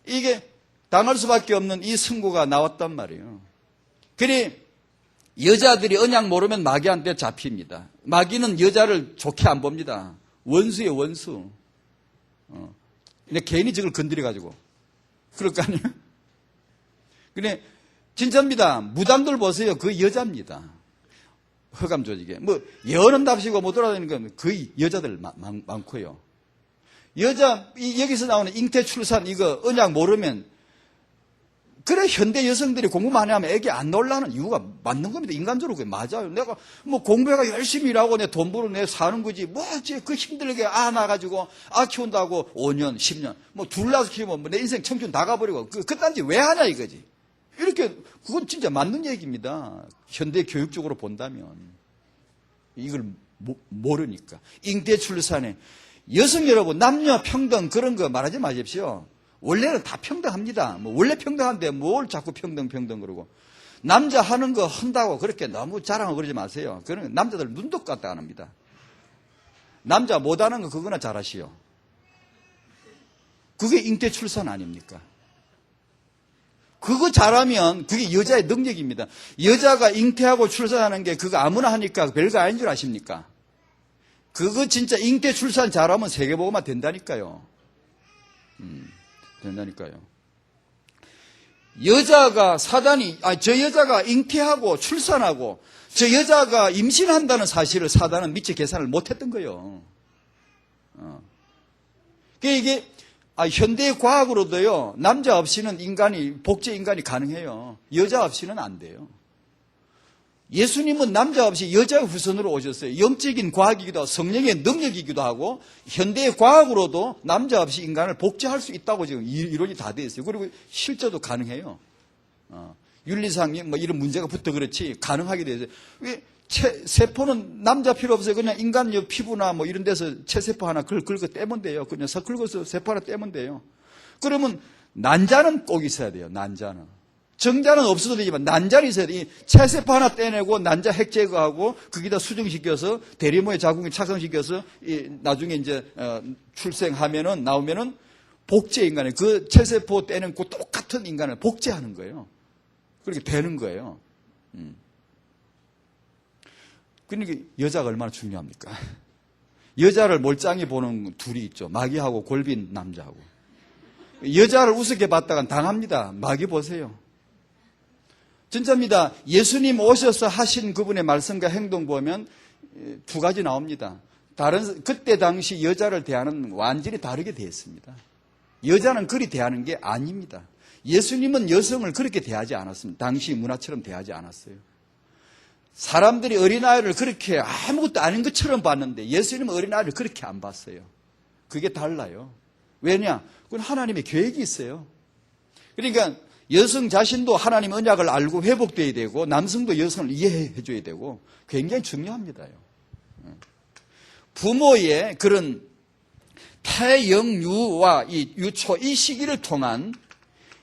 이게 당할 수밖에 없는 이 승고가 나왔단 말이에요. 그래 여자들이 언약 모르면 마귀한테 잡힙니다. 마귀는 여자를 좋게 안 봅니다. 원수예요, 원수. 근데 괜히 저걸 건드려가지고 그럴 거 아니에요? 그래 진짜입니다. 무당들 보세요. 그 여자입니다. 허감 조직에 뭐 여는답시고 못 돌아다니는 건 거의 여자들 많고요. 여기서 나오는 잉태 출산 이거 언약 모르면, 그래 현대 여성들이 공부 많이 하면 애기 안 놀라는 이유가 맞는 겁니다. 인간적으로 그게 맞아요. 내가 뭐 공부해가 열심히 일하고 내 돈 벌어 내 사는 거지 뭐지 그 힘들게 낳아가지고 키운다고 5년 10년 뭐 둘 낳아서 키우면 뭐 내 인생 청춘 다 가버리고 그딴 짓 왜 하냐 이거지. 이렇게 그건 진짜 맞는 얘기입니다. 현대 교육적으로 본다면 이걸 모르니까. 잉태 출산에 여성 여러분, 남녀 평등 그런 거 말하지 마십시오. 원래는 다 평등합니다. 뭐 원래 평등한데 뭘 자꾸 평등 그러고. 남자 하는 거 한다고 그렇게 너무 자랑하고 그러지 마세요. 그런 남자들 눈도 깠다 안 합니다. 남자 못하는 거 그거나 잘하시오. 그게 잉태 출산 아닙니까? 그거 잘하면 그게 여자의 능력입니다. 여자가 잉태하고 출산하는 게 그거 아무나 하니까 별거 아닌 줄 아십니까? 그거 진짜 잉태 출산 잘하면 세계보고만 된다니까요. 된다니까요. 여자가 저 여자가 잉태하고 출산하고 저 여자가 임신한다는 사실을 사단은 미처 계산을 못했던 거예요. 이게 현대 과학으로도요 남자 없이는 복제 인간이 가능해요. 여자 없이는 안 돼요. 예수님은 남자 없이 여자의 후손으로 오셨어요. 영적인 과학이기도 하고 성령의 능력이기도 하고 현대의 과학으로도 남자 없이 인간을 복제할 수 있다고 지금 이론이 다 되어 있어요. 그리고 실제도 가능해요. 윤리상 뭐 이런 문제가 붙어 그렇지 가능하게 되어 있어요. 왜 세포는 남자 필요 없어요. 그냥 인간 피부나 뭐 이런 데서 체세포 하나 긁어 떼면 돼요. 그냥 긁어서 세포 하나 떼면 돼요. 그러면 난자는 꼭 있어야 돼요. 난자는. 정자는 없어도 되지만 난자는 있어야 돼. 체세포 하나 떼내고 난자 핵 제거하고 거기다 수정시켜서 대리모에 자궁에 착성시켜서 나중에 이제 출생하면은 나오면은 복제 인간을 그 체세포 떼는 그 똑같은 인간을 복제하는 거예요. 그렇게 되는 거예요. 그러니까 여자가 얼마나 중요합니까? 여자를 몰짱히 보는 둘이 있죠. 마귀하고 골빈 남자하고. 여자를 우습게 봤다간 당합니다. 마귀 보세요. 진짜입니다. 예수님 오셔서 하신 그분의 말씀과 행동 보면 두 가지 나옵니다. 그때 당시 여자를 대하는 완전히 다르게 되었습니다. 여자는 그리 대하는 게 아닙니다. 예수님은 여성을 그렇게 대하지 않았습니다. 당시 문화처럼 대하지 않았어요. 사람들이 어린아이를 그렇게 아무것도 아닌 것처럼 봤는데 예수님은 어린아이를 그렇게 안 봤어요. 그게 달라요. 왜냐? 그건 하나님의 계획이 있어요. 그러니까 여성 자신도 하나님 언약을 알고 회복돼야 되고 남성도 여성을 이해해 줘야 되고 굉장히 중요합니다요. 부모의 그런 태영유와 이 유초 이 시기를 통한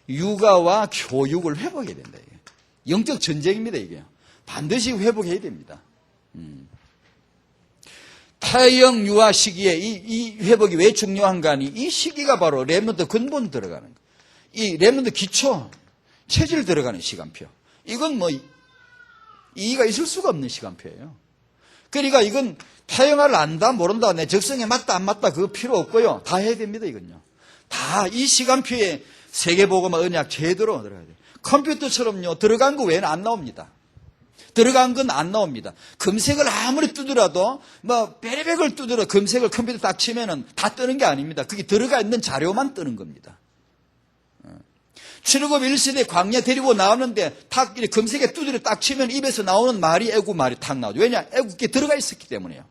육아와 교육을 회복해야 된다. 이게. 영적 전쟁입니다. 이게 반드시 회복해야 됩니다. 태영 유아 시기에 이 회복이 왜 중요한가 하니 이 시기가 바로 렘넌트 근본 들어가는 거예요. 이 렘넌트 기초 체질 들어가는 시간표. 이건 뭐 이의가 있을 수가 없는 시간표예요. 그러니까 이건 태영아를 안다 모른다 내 적성에 맞다 안 맞다 그거 필요 없고요. 다 해야 됩니다. 이건요. 다 이 시간표에 세계복음화 언약 제대로 들어가야 돼요. 컴퓨터처럼요 들어간 거 외에는 안 나옵니다. 들어간 건 안 나옵니다. 검색을 아무리 두드려도 뭐 베레백을 두드려 검색을 컴퓨터 딱 치면은 다 뜨는 게 아닙니다. 그게 들어가 있는 자료만 뜨는 겁니다. 출애굽 1세대 광야 데리고 나오는데 탁 이렇게 검색에 두드려 딱 치면 입에서 나오는 말이 애굽 말이 탁 나오죠. 왜냐? 애굽에 들어가 있었기 때문에요.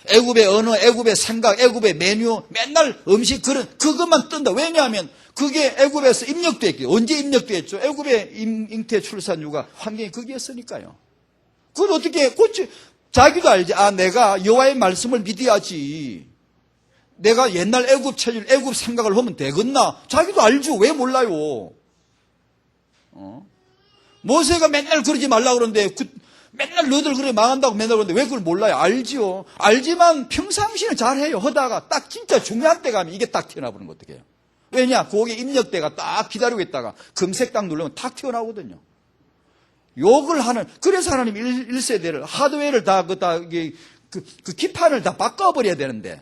애굽의 언어, 애굽의 생각, 애굽의 메뉴, 맨날 음식 그것만 뜬다. 왜냐하면 그게 애굽에서 입력돼 있기. 언제 입력됐죠? 애굽의 잉태 출산 육아 환경이 거기였으니까요. 그걸 어떻게 고치? 자기도 알지. 아, 내가 여호와의 말씀을 믿어야지. 내가 옛날 애굽 체질, 애굽 생각을 하면 되겠나? 자기도 알죠. 왜 몰라요? 모세가 맨날 그러지 말라고 그러는데 맨날 너들 그래 망한다고 맨날 그러는데 왜 그걸 몰라요? 알지요. 알지만 평상시는 잘해요. 하다가 딱 진짜 중요한 때 가면 이게 딱 튀어나오는 거 어떡해요? 왜냐? 거기에 입력대가 딱 기다리고 있다가 검색 딱 누르면 탁 튀어나오거든요. 욕을 하는, 그래서 하나님 1세대를, 하드웨어를 그 기판을 다 바꿔버려야 되는데,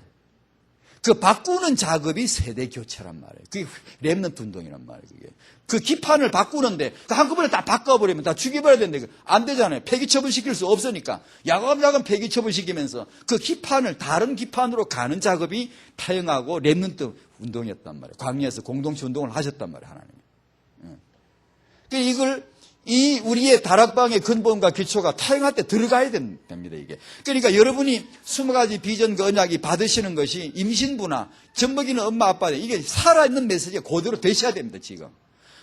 그 바꾸는 작업이 세대 교체란 말이에요. 그게 렘넌트 운동이란 말이에요. 그게. 그 기판을 바꾸는데 한꺼번에 다 바꿔버리면 다 죽여버려야 되는데 안 되잖아요. 폐기 처분시킬 수 없으니까 야금야금 폐기 처분시키면서 그 기판을 다른 기판으로 가는 작업이 타영하고 렘넌트 운동이었단 말이에요. 광야에서 공동체 운동을 하셨단 말이에요. 하나님이. 이걸 이 우리의 다락방의 근본과 기초가 타영할 때 들어가야 됩니다. 이게. 그러니까 여러분이 20가지 비전 그 언약이 받으시는 것이 임신부나 젖먹이는 엄마 아빠 이게 살아있는 메시지가 그대로 되셔야 됩니다. 지금.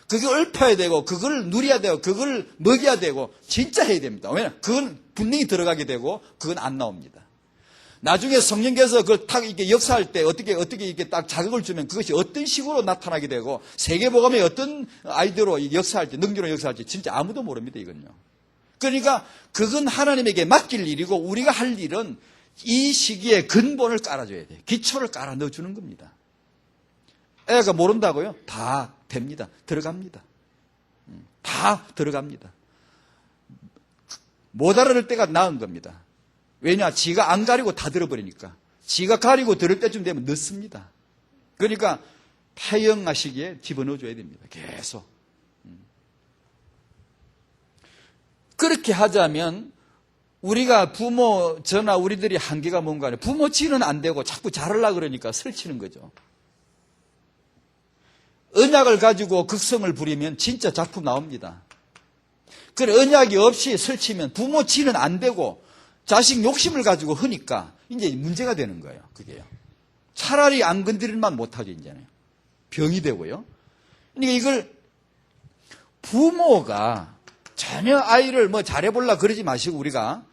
그게 읊어야 되고 그걸 누려야 되고 그걸 먹여야 되고 진짜 해야 됩니다. 왜냐하면 그건 분명히 들어가게 되고 그건 안 나옵니다. 나중에 성령께서 그걸 딱 이렇게 역사할 때 어떻게 이렇게 딱 자극을 주면 그것이 어떤 식으로 나타나게 되고 세계복음의 어떤 아이디어로 역사할 때 능력으로 역사할지 진짜 아무도 모릅니다. 이건요. 그러니까 그건 하나님에게 맡길 일이고 우리가 할 일은 이 시기에 근본을 깔아줘야 돼요. 기초를 깔아 넣어주는 겁니다. 애가 모른다고요? 다 됩니다. 들어갑니다. 다 들어갑니다. 못 알아들 때가 나은 겁니다. 왜냐? 지가 안 가리고 다 들어버리니까. 지가 가리고 들을 때쯤 되면 늦습니다. 그러니까 타영아 시기에 집어넣어줘야 됩니다. 계속. 그렇게 하자면 우리가 저나 우리들이 한계가 뭔가 하냐. 부모 치는 안 되고 자꾸 잘하려고 그러니까 설치는 거죠. 언약을 가지고 극성을 부리면 진짜 작품 나옵니다. 그래 언약이 없이 설치면 부모 치는 안 되고 자식 욕심을 가지고 하니까 이제 문제가 되는 거예요. 그게요. 차라리 안 건드릴만 못하죠, 이제는. 병이 되고요. 그러니까 이걸 부모가 전혀 아이를 뭐 잘해보려 그러지 마시고 우리가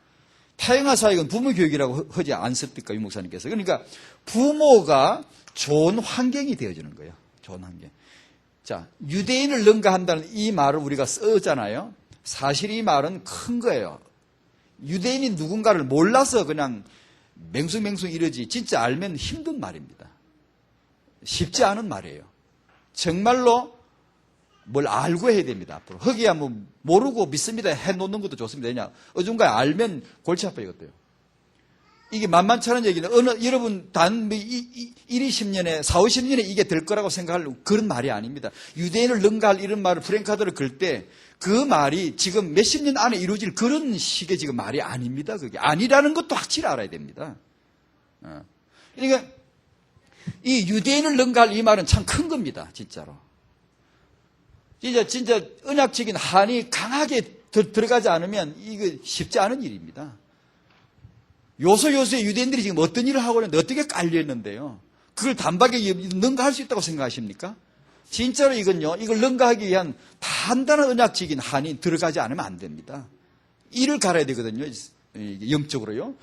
타영아 사역은 부모 교육이라고 하지 않습니까, 유 목사님께서. 그러니까 부모가 좋은 환경이 되어주는 거예요. 좋은 환경. 자, 유대인을 능가한다는 이 말을 우리가 쓰잖아요. 사실 이 말은 큰 거예요. 유대인이 누군가를 몰라서 그냥 맹숭맹숭 이러지 진짜 알면 힘든 말입니다. 쉽지 않은 말이에요. 정말로 뭘 알고 해야 됩니다. 앞으로. 허기야 뭐 모르고 믿습니다 해놓는 것도 좋습니다. 왜냐 어딘가에 알면 골치 아파요. 이게 만만치 않은 얘기는 여러분 단 20년에 40, 50년에 이게 될 거라고 생각할 그런 말이 아닙니다. 유대인을 능가할 이런 말을 프랭카드를 걸 때 그 말이 지금 몇십 년 안에 이루어질 그런 식의 지금 말이 아닙니다. 그게 아니라는 것도 확실히 알아야 됩니다. 그러니까 이 유대인을 능가할 이 말은 참 큰 겁니다. 진짜로. 진짜 언약적인 한이 강하게 들어가지 않으면 이거 쉽지 않은 일입니다. 요소요소에 유대인들이 지금 어떤 일을 하고 있는데 어떻게 깔려있는데요. 그걸 단박에 능가할 수 있다고 생각하십니까? 진짜로 이건요, 이걸 능가하기 위한 단단한 언약적인 한이 들어가지 않으면 안 됩니다. 이를 갈아야 되거든요, 영적으로요.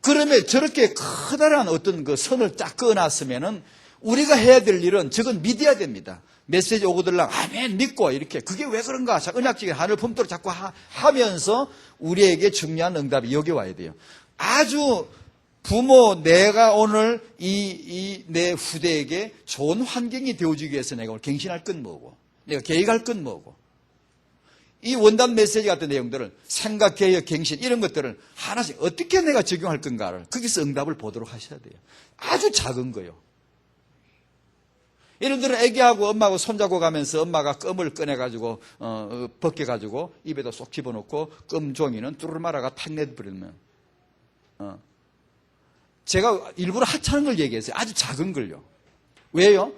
그러면 저렇게 커다란 어떤 그 선을 쫙 그어놨으면은 우리가 해야 될 일은 저건 믿어야 됩니다. 메시지 오고들랑 아멘 믿고 이렇게 그게 왜 그런가? 언약적인 한을 품도록 자꾸 하면서 우리에게 중요한 응답이 여기 와야 돼요. 아주 부모 내가 오늘 내 후대에게 좋은 환경이 되어주기 위해서 내가 오늘 갱신할 건 뭐고 내가 계획할 건 뭐고 이 원단 메시지 같은 내용들을 생각, 개혁, 갱신 이런 것들을 하나씩 어떻게 내가 적용할 건가를 거기서 응답을 보도록 하셔야 돼요. 아주 작은 거요. 예를 들어 애기하고 엄마하고 손잡고 가면서 엄마가 껌을 꺼내가지고 벗겨가지고 입에다 쏙 집어넣고 껌 종이는 뚜루루 말아가 탁 내버리면 제가 일부러 하찮은 걸 얘기했어요. 아주 작은 걸요. 왜요?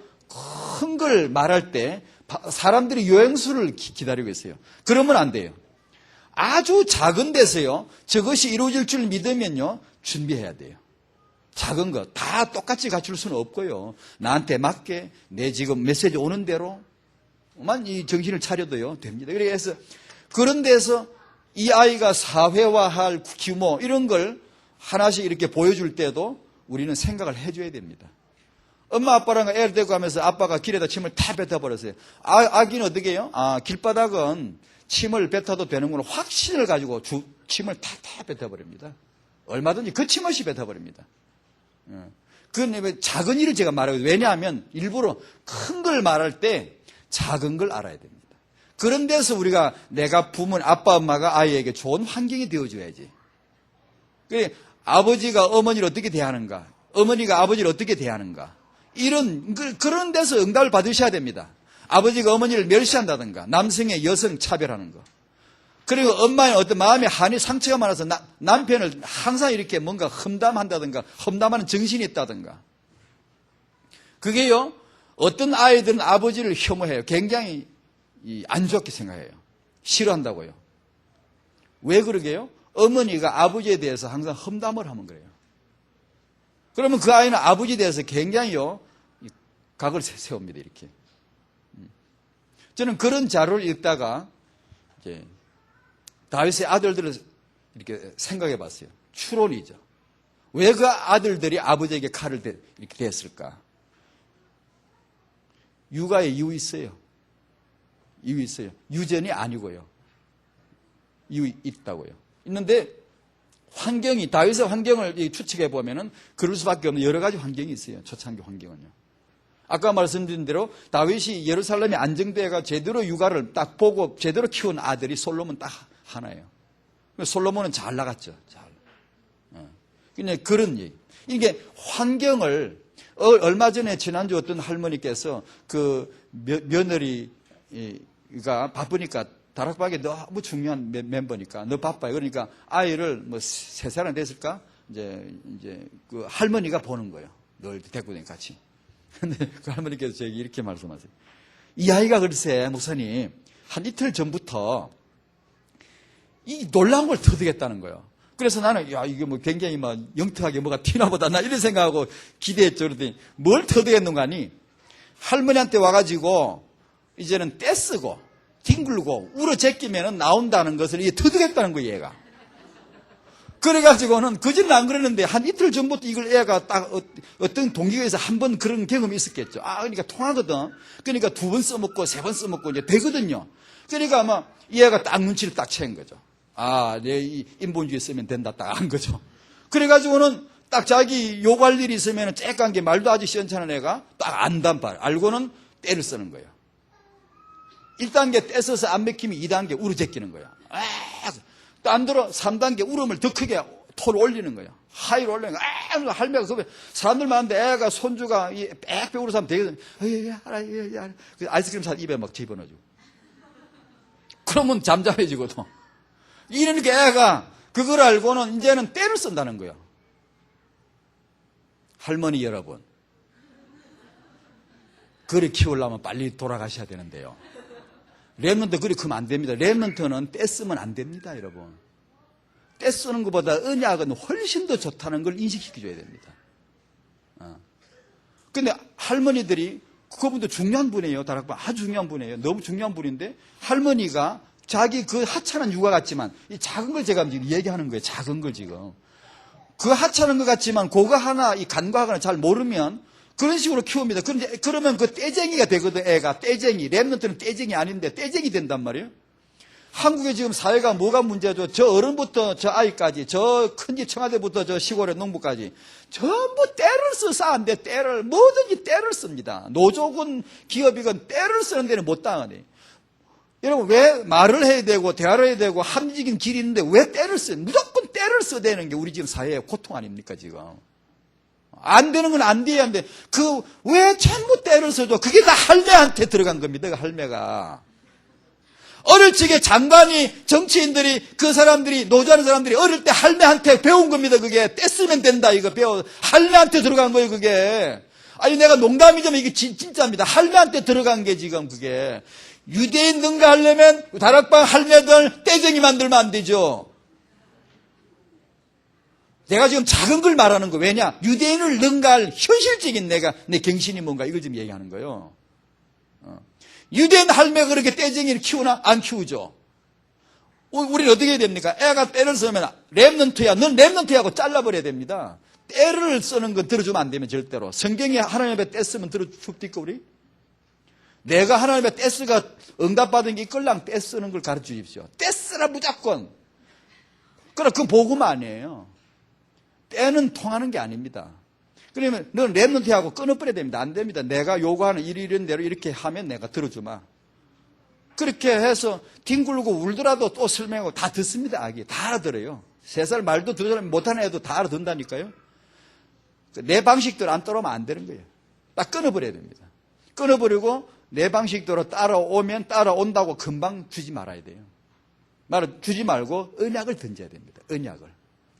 큰 걸 말할 때 사람들이 요행수를 기다리고 있어요. 그러면 안 돼요. 아주 작은 데서요. 저것이 이루어질 줄 믿으면요. 준비해야 돼요. 작은 거 다 똑같이 갖출 수는 없고요. 나한테 맞게 내 지금 메시지 오는 대로만 이 정신을 차려도요. 됩니다. 그래서 그런 데서 이 아이가 사회화할 규모 이런 걸 하나씩 이렇게 보여줄 때도 우리는 생각을 해줘야 됩니다. 엄마 아빠랑 애를 데리고 가면서 아빠가 길에다 침을 다 뱉어버렸어요. 아기는 어떻게 해요? 길바닥은 침을 뱉어도 되는구나 확신을 가지고 침을 다 뱉어버립니다. 얼마든지 거침없이 뱉어버립니다. 그건 작은 일을 제가 말하거든요. 왜냐하면 일부러 큰 걸 말할 때 작은 걸 알아야 됩니다. 그런 데서 우리가 내가 부모님, 아빠, 엄마가 아이에게 좋은 환경이 되어줘야지. 아버지가 어머니를 어떻게 대하는가, 어머니가 아버지를 어떻게 대하는가, 그런 데서 응답을 받으셔야 됩니다. 아버지가 어머니를 멸시한다든가, 남성의 여성 차별하는 거. 그리고 엄마의 어떤 마음의 한이 상처가 많아서 남편을 항상 이렇게 뭔가 험담한다든가, 험담하는 정신이 있다든가. 그게요, 어떤 아이들은 아버지를 혐오해요. 굉장히 안 좋게 생각해요. 싫어한다고요. 왜 그러게요? 어머니가 아버지에 대해서 항상 험담을 하면 그래요. 그러면 그 아이는 아버지에 대해서 굉장히요, 각을 세웁니다, 이렇게. 저는 그런 자료를 읽다가, 이제, 다윗의 아들들을 이렇게 생각해 봤어요. 추론이죠. 왜 그 아들들이 아버지에게 칼을 이렇게 댔을까? 육아에 이유 있어요. 이유 있어요. 유전이 아니고요. 이유 있다고요. 있는데 환경이 다윗의 환경을 추측해 보면은 그럴 수밖에 없는 여러 가지 환경이 있어요. 초창기 환경은요. 아까 말씀드린 대로 다윗이 예루살렘에 안정되어가 제대로 육아를 딱 보고 제대로 키운 아들이 솔로몬 딱 하나예요. 솔로몬은 잘 나갔죠. 잘. 그냥 그런 얘기. 이게 환경을 얼마 전에 지난주 어떤 할머니께서 그 며느리가 바쁘니까 다락방에 너무 중요한 멤버니까 너 바빠요. 그러니까 아이를 뭐 3살 됐을까? 이제 그 할머니가 보는 거예요. 늘 데리고 다니 같이. 근데 그 할머니께서 저에게 이렇게 말씀하세요. 이 아이가 글쎄 목사님 한 이틀 전부터 이 놀라운 걸 터득했다는 거예요. 그래서 나는 야 이게 뭐 굉장히 막 영특하게 뭐가 튀나보다 나 이런 생각하고 기대했죠. 그러더니 뭘 터득했는가 하니 할머니한테 와가지고 이제는 떼쓰고 뒹굴고 울어 제끼면 나온다는 것을 이게 터득했다는 거예요, 얘가. 그래가지고는 그전에는 안 그랬는데 한 이틀 전부터 이걸 애가 딱 어떤 동기에서 한 번 그런 경험이 있었겠죠. 그러니까 통하거든. 그러니까 2번 써먹고 3번 써먹고 이제 되거든요. 그러니까 아마 이 애가 딱 눈치를 딱 채인 거죠. 내 이 인본주의 쓰면 된다 딱 한 거죠. 그래가지고는 딱 자기 요구할 일이 있으면 쬐깐 게 말도 아주 시원찮은 애가 딱 안단 말 알고는 때를 쓰는 거예요. 1단계 떼서서 안 맥히면 2단계 울어 제끼는 거예요. 또 안 들어 3단계 울음을 더 크게 토를 올리는 거예요. 하이로 올리는 거예요. 할매가 그 사람들 많은데 애가 손주가 빽빽 울어 사면 되거든요. 아이스크림 사 입에 막 집어넣어주고. 그러면 잠잠해지거든. 이러니까 애가 그걸 알고는 이제는 때를 쓴다는 거예요. 할머니 여러분, 그리 키우려면 빨리 돌아가셔야 되는데요. 렘넌트 그리 크면 안 됩니다. 렘넌트는 떼쓰면 안 됩니다, 여러분. 떼쓰는 것보다 언약은 훨씬 더 좋다는 걸 인식시켜줘야 됩니다. 근데 할머니들이, 그분도 중요한 분이에요. 다락방 아주 중요한 분이에요. 너무 중요한 분인데, 할머니가 자기 그 하찮은 육아 같지만, 이 작은 걸 제가 지금 얘기하는 거예요. 작은 걸 지금. 그 하찮은 것 같지만, 그거 하나, 이 간과하거나 잘 모르면, 그런 식으로 키웁니다. 그런데, 그러면 그 떼쟁이가 되거든, 애가. 떼쟁이. 렘넌트는 떼쟁이 아닌데, 떼쟁이 된단 말이에요. 한국의 지금 사회가 뭐가 문제죠? 저 어른부터 저 아이까지, 저 큰 집 청와대부터 저 시골의 농부까지 전부 때를 써서 안 돼. 때를 뭐든지 때를 씁니다. 노조군 기업이건 때를 쓰는 데는 못 당하네. 여러분 왜 말을 해야 되고 대화를 해야 되고 합리적인 길이 있는데 왜 때를 써요? 무조건 때를 써대는 게 우리 지금 사회의 고통 아닙니까 지금? 안 되는 건 안 돼야 하는데 그 왜 전부 때를 써줘? 그게 다 할매한테 들어간 겁니다. 그 할매가. 어릴 적에 장관이, 정치인들이, 그 사람들이, 노조하는 사람들이 어릴 때 할매한테 배운 겁니다. 그게 떼쓰면 된다 이거 할매한테 들어간 거예요 그게. 아니 내가 농담이지만 이게 진짜입니다. 할매한테 들어간 게 지금 그게. 유대인 능가하려면 다락방 할매들 떼쟁이 만들면 안 되죠. 내가 지금 작은 걸 말하는 거 왜냐? 유대인을 능가할 현실적인 내 경신이 뭔가 이걸 지금 얘기하는 거예요. 유대인 할매가 그렇게 떼쟁이를 키우나? 안 키우죠. 우리는 어떻게 해야 됩니까? 애가 때를 쓰면 렘넌트야. 넌 렘넌트하고 잘라버려야 됩니다. 때를 쓰는 건 들어주면 안 되면 절대로. 성경에 하나님의 때 쓰면 들어줍니까 우리? 내가 하나님의 때 쓰가 응답받은 게 있걸랑 때 쓰는 걸 가르쳐 주십시오. 때 쓰라 무조건. 그럼 그건 복음 아니에요. 때는 통하는 게 아닙니다. 그러면 너는 렘넌트하고 끊어버려야 됩니다. 안 됩니다. 내가 요구하는 이런 대로 이렇게 하면 내가 들어주마. 그렇게 해서 뒹굴고 울더라도 또 설명하고 다 듣습니다. 아기 다 알아들어요. 3살 말도 2살 못하는 애도 다 알아듣는다니까요. 내 방식대로 안 따라오면 안 되는 거예요. 딱 끊어버려야 됩니다. 끊어버리고 내 방식대로 따라오면 따라온다고 금방 주지 말아야 돼요. 말을 주지 말고 언약을 던져야 됩니다. 언약을.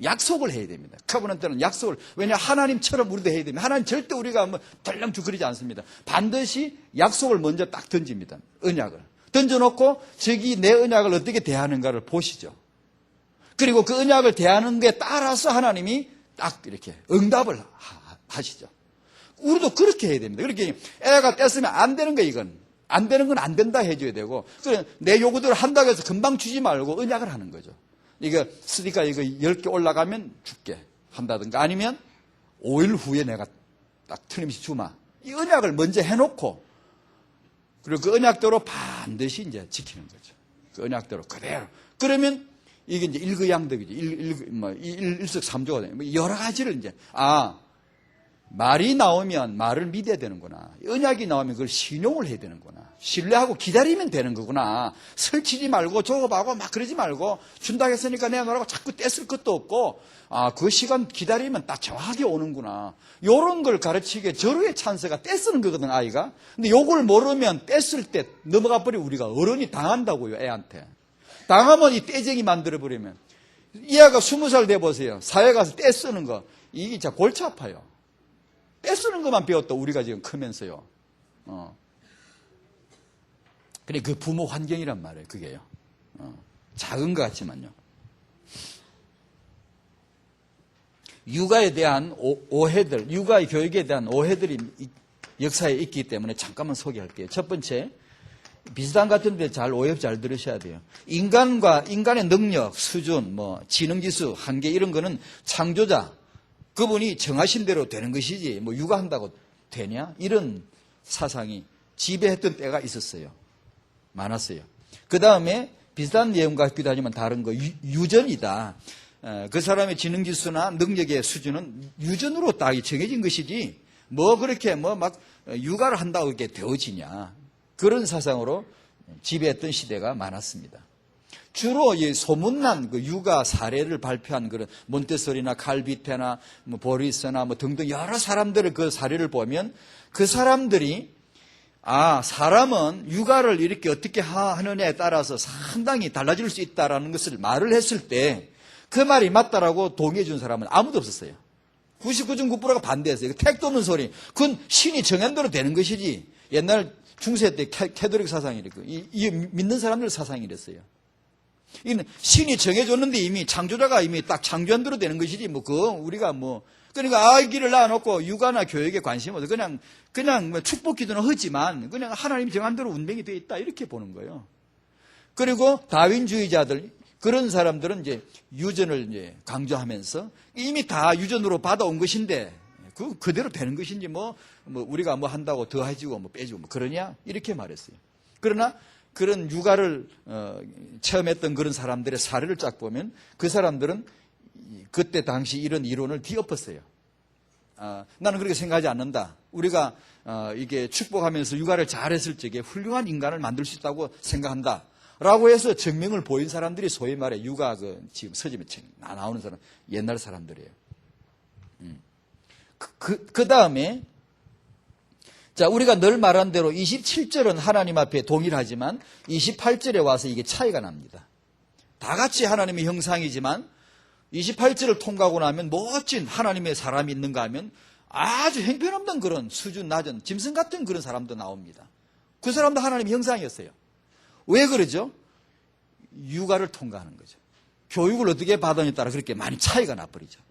약속을 해야 됩니다. 커버넌트는 약속을. 왜냐 하나님처럼 우리도 해야 됩니다. 하나님 절대 우리가 뭐 덜렁쭉 그러지 않습니다. 반드시 약속을 먼저 딱 던집니다. 언약을. 던져놓고 저기 내 언약을 어떻게 대하는가를 보시죠. 그리고 그 언약을 대하는 게 따라서 하나님이 딱 이렇게 응답을 하시죠. 우리도 그렇게 해야 됩니다. 그렇게 애가 뗐으면 안 되는 거예요, 이건. 안 되는 건 안 된다 해줘야 되고. 그래, 내 요구대로 한다고 해서 금방 주지 말고 언약을 하는 거죠. 이거 쓰니까 이거 10개 올라가면 줄게 한다든가 아니면 5일 후에 내가 딱 틀림없이 주마. 이 언약을 먼저 해놓고 그리고 그 언약대로 반드시 이제 지키는 거죠. 그 언약대로 그대로. 그러면 이게 이제 일거양득이죠. 일석삼조가 돼요. 여러 가지를 이제 말이 나오면 말을 믿어야 되는구나. 언약이 나오면 그걸 신용을 해야 되는구나. 신뢰하고 기다리면 되는 거구나. 설치지 말고 조급하고 막 그러지 말고 준다고 했으니까 내놓으라고 자꾸 떼쓸 것도 없고 그 시간 기다리면 딱 정확하게 오는구나. 요런 걸 가르치기에 절호의 찬스가 떼쓰는 거거든 아이가. 근데 요걸 모르면 떼쓸 때 넘어가 버리고 우리가 어른이 당한다고요 애한테. 당하면 이 떼쟁이 만들어버리면 이 아이가 20살 돼보세요. 사회 가서 떼쓰는 거 이게 진짜 골치 아파요. 떼쓰는 것만 배웠다 우리가 지금 크면서요. 그래 그 부모 환경이란 말이에요. 그게요. 작은 것 같지만요. 육아에 대한 오해들, 육아의 교육에 대한 오해들이 역사에 있기 때문에 잠깐만 소개할게요. 첫 번째, 비슷한 같은데 잘 오해 잘 들으셔야 돼요. 인간과 인간의 능력, 수준, 지능지수, 한계 이런 거는 창조자 그분이 정하신 대로 되는 것이지 육아한다고 되냐? 이런 사상이 지배했던 때가 있었어요. 많았어요. 그 다음에 비슷한 내용 같기도 하지만 다른 거 유전이다. 그 사람의 지능지수나 능력의 수준은 유전으로 딱 정해진 것이지 그렇게 막 육아를 한다고 이렇게 되어지냐. 그런 사상으로 지배했던 시대가 많았습니다. 주로 소문난 그 육아 사례를 발표한 그런 몬테소리나 칼비테나 보리스나 등등 여러 사람들의 그 사례를 보면 그 사람들이 사람은 육아를 이렇게 어떻게 하느냐에 따라서 상당히 달라질 수 있다라는 것을 말을 했을 때 그 말이 맞다라고 동의해 준 사람은 아무도 없었어요. 99.9%가 반대했어요. 택도 없는 소리. 그건 신이 정한 대로 되는 것이지. 옛날 중세 때 캐톨릭 사상이 이랬고, 이 믿는 사람들 사상이 이랬어요. 이는 신이 정해줬는데 이미 창조자가 이미 딱 창조한 대로 되는 것이지, 우리가 그러니까 아기를 낳아놓고 육아나 교육에 관심 없어. 그냥 축복 기도는 하지만, 그냥 하나님 정한 대로 운명이 되어 있다. 이렇게 보는 거예요. 그리고 다윈주의자들, 그런 사람들은 이제 유전을 이제 강조하면서 이미 다 유전으로 받아온 것인데, 그대로 되는 것인지 우리가 한다고 더 해주고 빼주고 그러냐? 이렇게 말했어요. 그러나 그런 육아를 체험했던 그런 사람들의 사례를 쫙 보면 그 사람들은 그때 당시 이런 이론을 뒤엎었어요. 나는 그렇게 생각하지 않는다. 우리가 이게 축복하면서 육아를 잘했을 적에 훌륭한 인간을 만들 수 있다고 생각한다. 라고 해서 증명을 보인 사람들이 소위 말해 육아 지금 서점에 나오는 사람, 옛날 사람들이에요. 그 다음에, 자, 우리가 늘 말한 대로 27절은 하나님 앞에 동일하지만 28절에 와서 이게 차이가 납니다. 다 같이 하나님의 형상이지만 28절을 통과하고 나면 멋진 하나님의 사람이 있는가 하면 아주 형편없는 그런 수준 낮은 짐승 같은 그런 사람도 나옵니다. 그 사람도 하나님의 형상이었어요. 왜 그러죠? 육아를 통과하는 거죠. 교육을 어떻게 받았냐에 따라 그렇게 많이 차이가 나버리죠.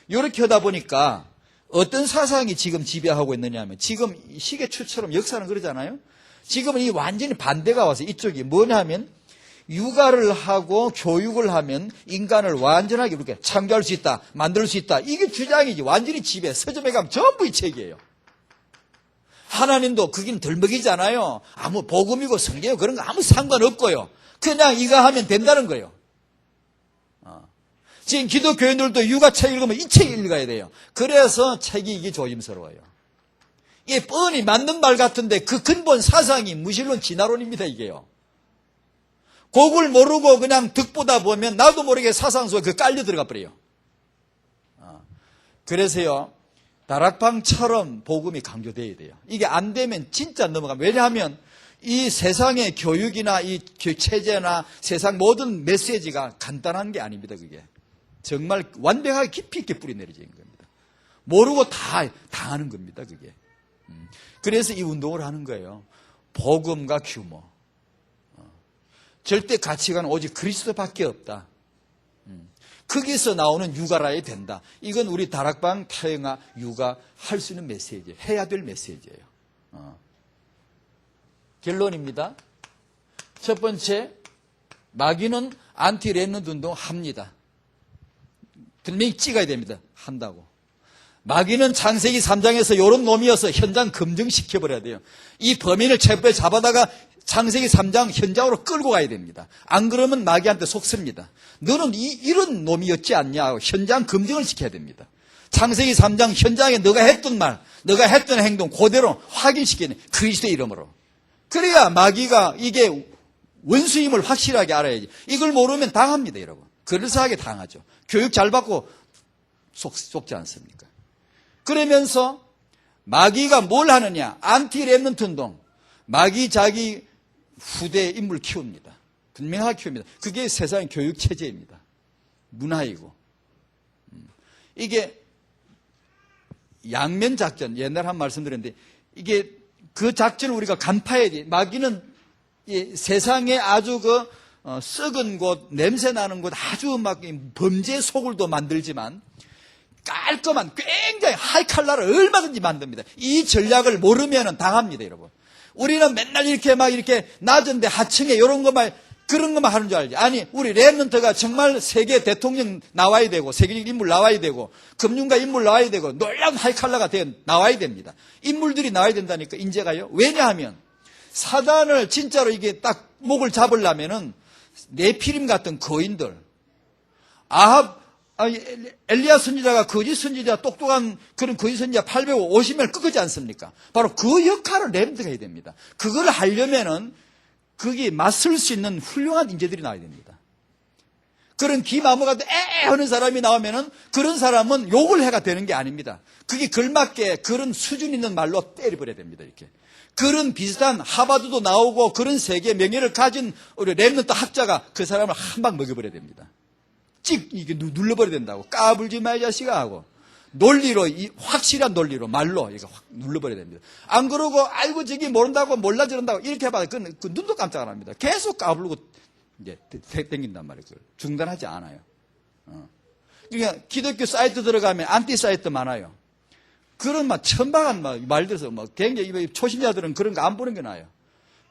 이렇게 하다 보니까 어떤 사상이 지금 지배하고 있느냐 하면 지금 시계추처럼 역사는 그러잖아요. 지금은 이 완전히 반대가 와서 이쪽이 뭐냐 하면 육아를 하고 교육을 하면 인간을 완전하게 이렇게 창조할 수 있다, 만들 수 있다. 이게 주장이지. 완전히 지배. 서점에 가면 전부 이 책이에요. 하나님도 그긴 덜 먹이잖아요. 아무 복음이고 성경이고 그런 거 아무 상관없고요. 그냥 이거 하면 된다는 거예요. 지금 기독교인들도 육아책 읽으면 이 책 읽어야 돼요. 그래서 책이 이게 조심스러워요. 이게 뻔히 맞는 말 같은데 그 근본 사상이 무신론 진화론입니다, 이게요. 곡을 모르고 그냥 득보다 보면 나도 모르게 사상 속에 깔려 들어가 버려요. 그래서요, 다락방처럼 복음이 강조되어야 돼요. 이게 안 되면 진짜 넘어가면, 왜냐하면 이 세상의 교육이나 이 체제나 세상 모든 메시지가 간단한 게 아닙니다, 그게. 정말 완벽하게 깊이 있게 뿌리 내려진 겁니다. 모르고 다 당하는 겁니다, 그게. 그래서 이 운동을 하는 거예요. 복음과 규모. 절대 가치관은 오직 그리스도밖에 없다. 거기서 나오는 육아라야 된다. 이건 우리 다락방 타영아 육아 할 수 있는 메시지예요. 해야 될 메시지예요. 결론입니다. 첫 번째, 마귀는 안티레넌트 운동 합니다. 분명히 찍어야 됩니다. 한다고. 마귀는 창세기 3장에서 이런 놈이어서 현장 검증시켜버려야 돼요. 이 범인을 체포해 잡아다가 창세기 3장 현장으로 끌고 가야 됩니다. 안 그러면 마귀한테 속습니다. 너는 이런 놈이었지 않냐 하고 현장 검증을 시켜야 됩니다. 창세기 3장 현장에 너가 했던 말, 너가 했던 행동 그대로 확인시키는 그리스도의 이름으로. 그래야 마귀가 이게 원수임을 확실하게 알아야지. 이걸 모르면 당합니다, 여러분. 그럴싸하게 당하죠. 교육 잘 받고 속지 않습니까? 그러면서 마귀가 뭘 하느냐? 안티렘넌트 운동. 마귀 자기 후대 인물 키웁니다. 분명하게 키웁니다. 그게 세상의 교육 체제입니다. 문화이고. 이게 양면 작전, 옛날에 한 말씀 드렸는데 이게 그 작전을 우리가 간파해야 돼. 마귀는 세상에 아주 썩은 곳, 냄새 나는 곳, 아주 막 범죄 소굴도 만들지만 깔끔한 굉장히 하이칼라를 얼마든지 만듭니다. 이 전략을 모르면 당합니다, 여러분. 우리는 맨날 이렇게 낮은데 하층에 이런 것만, 그런 것만 하는 줄 알지. 아니, 우리 랩런트가 정말 세계 대통령 나와야 되고, 세계적 인물 나와야 되고, 금융가 인물 나와야 되고, 놀라운 하이칼라가 나와야 됩니다. 인물들이 나와야 된다니까, 인재가요. 왜냐하면, 사단을 진짜로 이게 딱 목을 잡으려면은, 네피림 같은 거인들, 엘리야 선지자가 거짓 선지자, 똑똑한 그런 거짓 선지자 850명을 꺾지 않습니까? 바로 그 역할을 랩런트가 해야 됩니다. 그걸 하려면은, 거기에 맞설 수 있는 훌륭한 인재들이 나와야 됩니다. 그런 기마모가 하는 사람이 나오면은 그런 사람은 욕을 해가 되는 게 아닙니다. 그게 걸맞게 그런 수준 있는 말로 때려버려야 됩니다. 이렇게. 그런 비슷한 하버드도 나오고 그런 세계 명예를 가진 우리 랩런트 학자가 그 사람을 한 방 먹여버려야 됩니다. 이게 눌러버려야 된다고. 까불지 마, 이 자식아 하고. 논리로, 확실한 논리로, 말로 이거 확 눌러버려야 됩니다. 안 그러고, 아이고, 저기 모른다고, 몰라 저런다고, 이렇게 해봐도 그 눈도 깜짝 안 합니다. 계속 까불고, 이제, 땡긴단 말이에요. 그걸. 중단하지 않아요. 그러니까, 기독교 사이트 들어가면 안티 사이트 많아요. 그런 천박한 말들에서 굉장히 초신자들은 그런 거 안 보는 게 나아요.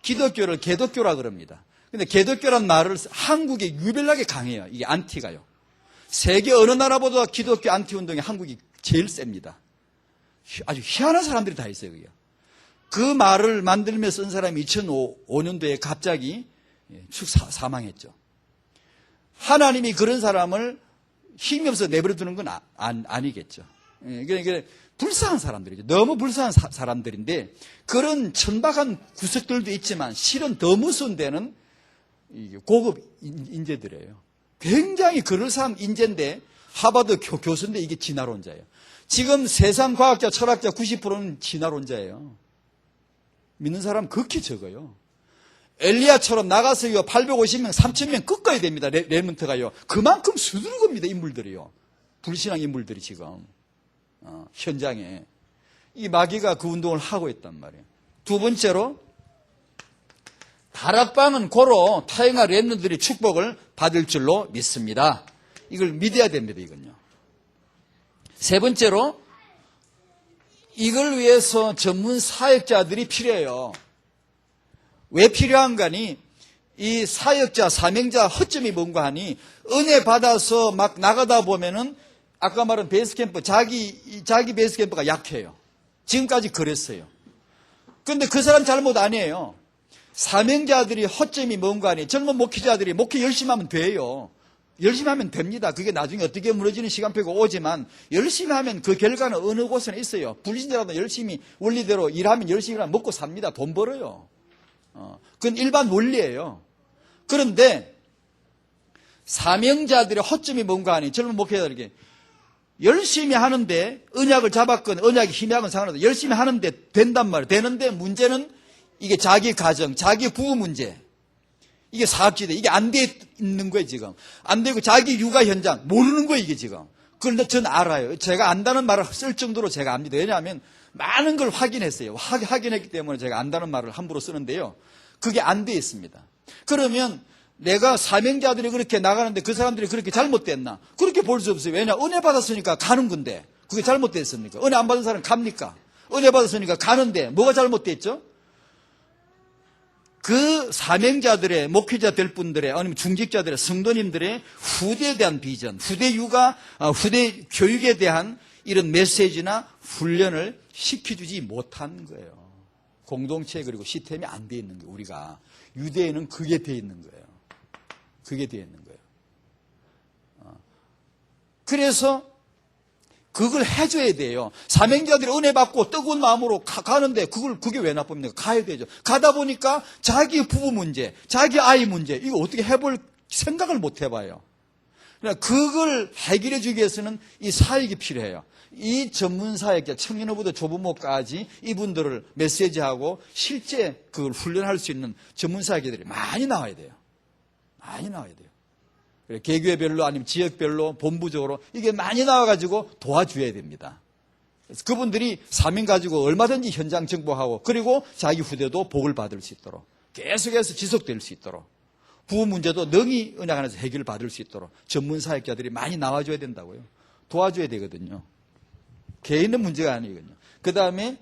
기독교를 개독교라 그럽니다. 근데 개독교란 말을 한국에 유별나게 강해요. 이게 안티가요. 세계 어느 나라보다 기독교 안티 운동이 한국이 제일 셉니다. 아주 희한한 사람들이 다 있어요. 그게. 그 말을 만들면서 쓴 사람이 2005년도에 갑자기 사망했죠. 하나님이 그런 사람을 힘이 없어 내버려 두는 건 아니겠죠. 그러니까 불쌍한 사람들이죠. 너무 불쌍한 사람들인데 그런 천박한 구석들도 있지만 실은 더 무서운 데는 고급 인재들이에요. 굉장히 그럴싸한 인재인데 하버드 교수인데 이게 진화론자예요. 지금 세상 과학자, 철학자 90%는 진화론자예요. 믿는 사람 극히 적어요. 엘리야처럼 나가서요 850명, 3000명 꺾어야 됩니다. 레몬트가요. 그만큼 수두룩 겁니다. 인물들이요. 불신앙 인물들이 지금 현장에 이 마귀가 그 운동을 하고 있단 말이에요. 두 번째로 다락방은 고로 타행한 렘넌트들이 축복을 받을 줄로 믿습니다. 이걸 믿어야 됩니다. 이건요. 세 번째로 이걸 위해서 전문 사역자들이 필요해요. 왜 필요한가니 이 사역자, 사명자 허점이 뭔가 하니 은혜 받아서 막 나가다 보면은 아까 말한 베이스캠프 자기 베이스캠프가 약해요. 지금까지 그랬어요. 그런데 그 사람 잘못 아니에요. 사명자들이 허점이 뭔가 하니 젊은 목회자들이 목회 열심히 하면 돼요. 열심히 하면 됩니다. 그게 나중에 어떻게 무너지는 시간표가 오지만 열심히 하면 그 결과는 어느 곳에나 있어요. 불신자라도 열심히 원리대로 일하면 열심히 일하면 먹고 삽니다. 돈 벌어요. 그건 일반 원리예요. 그런데 사명자들의 허점이 뭔가 하니 젊은 목회자들에게 열심히 하는데 언약을 잡았건 언약이 희미하건 상관없어요. 열심히 하는데 된단 말이에요. 되는데 문제는 이게 자기 가정, 자기 부부 문제, 이게 사업지대, 이게 안 돼 있는 거예요 지금. 안 되고 자기 육아 현장 모르는 거예요 이게 지금. 그런데 전 알아요. 제가 안다는 말을 쓸 정도로 제가 압니다. 왜냐하면 많은 걸 확인했어요. 확인했기 때문에 제가 안다는 말을 함부로 쓰는데요. 그게 안 돼 있습니다. 그러면 내가 사명자들이 그렇게 나가는데 그 사람들이 그렇게 잘못됐나? 그렇게 볼 수 없어요. 왜냐? 은혜 받았으니까 가는 건데 그게 잘못됐습니까? 은혜 안 받은 사람 갑니까? 은혜 받았으니까 가는데 뭐가 잘못됐죠? 그 사명자들의 목회자 될 분들의 아니면 중직자들의 성도님들의 후대에 대한 비전, 후대 육아, 후대 교육에 대한 이런 메시지나 훈련을 시켜주지 못한 거예요. 공동체 그리고 시스템이 안 돼 있는 거예요. 우리가 유대인은 그게 돼 있는 거예요. 그게 돼 있는 거예요. 그래서 그걸 해줘야 돼요. 사명자들이 은혜 받고 뜨거운 마음으로 가는데 그게 왜 나쁩니까? 가야 되죠. 가다 보니까 자기 부부 문제, 자기 아이 문제 이거 어떻게 해볼 생각을 못 해봐요. 그러니까 그걸 해결해 주기 위해서는 이 사역이 필요해요. 이 전문 사역자, 청년부터 조부모까지 이분들을 메시지하고 실제 그걸 훈련할 수 있는 전문 사역자들이 많이 나와야 돼요. 많이 나와야 돼요. 개교회별로 아니면 지역별로 본부적으로 이게 많이 나와가지고 도와줘야 됩니다. 그래서 그분들이 사명 가지고 얼마든지 현장 정보하고 그리고 자기 후대도 복을 받을 수 있도록 계속해서 지속될 수 있도록 부부 문제도 능히 은혜 안에서 해결을 받을 수 있도록 전문 사역자들이 많이 나와줘야 된다고요. 도와줘야 되거든요. 개인의 문제가 아니거든요. 그 다음에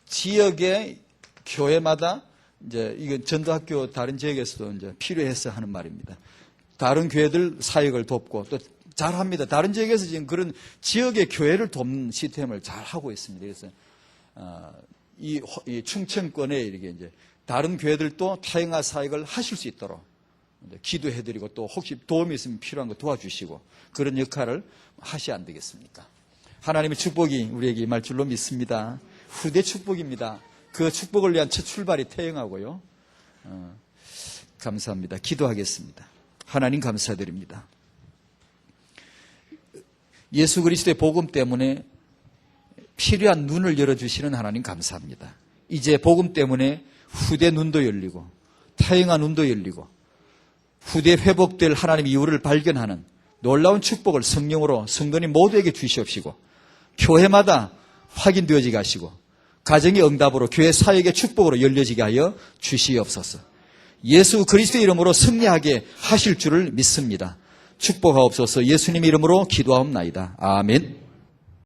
지역의 교회마다 이제 이건 전도학교 다른 지역에서도 이제 필요해서 하는 말입니다. 다른 교회들 사역을 돕고 또 잘합니다. 다른 지역에서 지금 그런 지역의 교회를 돕는 시스템을 잘 하고 있습니다. 그래서 이 충청권에 이렇게 이제 다른 교회들도 타행화 사역을 하실 수 있도록 기도해드리고 또 혹시 도움이 있으면 필요한 거 도와주시고 그런 역할을 하셔야 안 되겠습니까? 하나님의 축복이 우리에게 임할 줄로 믿습니다. 후대 축복입니다. 그 축복을 위한 첫 출발이 태영하고요. 감사합니다. 기도하겠습니다. 하나님 감사드립니다. 예수 그리스도의 복음 때문에 필요한 눈을 열어주시는 하나님 감사합니다. 이제 복음 때문에 후대 눈도 열리고 타영한 눈도 열리고 후대 회복될 하나님의 이유를 발견하는 놀라운 축복을 성령으로 성도님 모두에게 주시옵시고 교회마다 확인되어지게 하시고 가정의 응답으로 교회 사역의 축복으로 열려지게 하여 주시옵소서. 예수 그리스도의 이름으로 승리하게 하실 줄을 믿습니다. 축복하옵소서. 예수님 이름으로 기도하옵나이다. 아멘.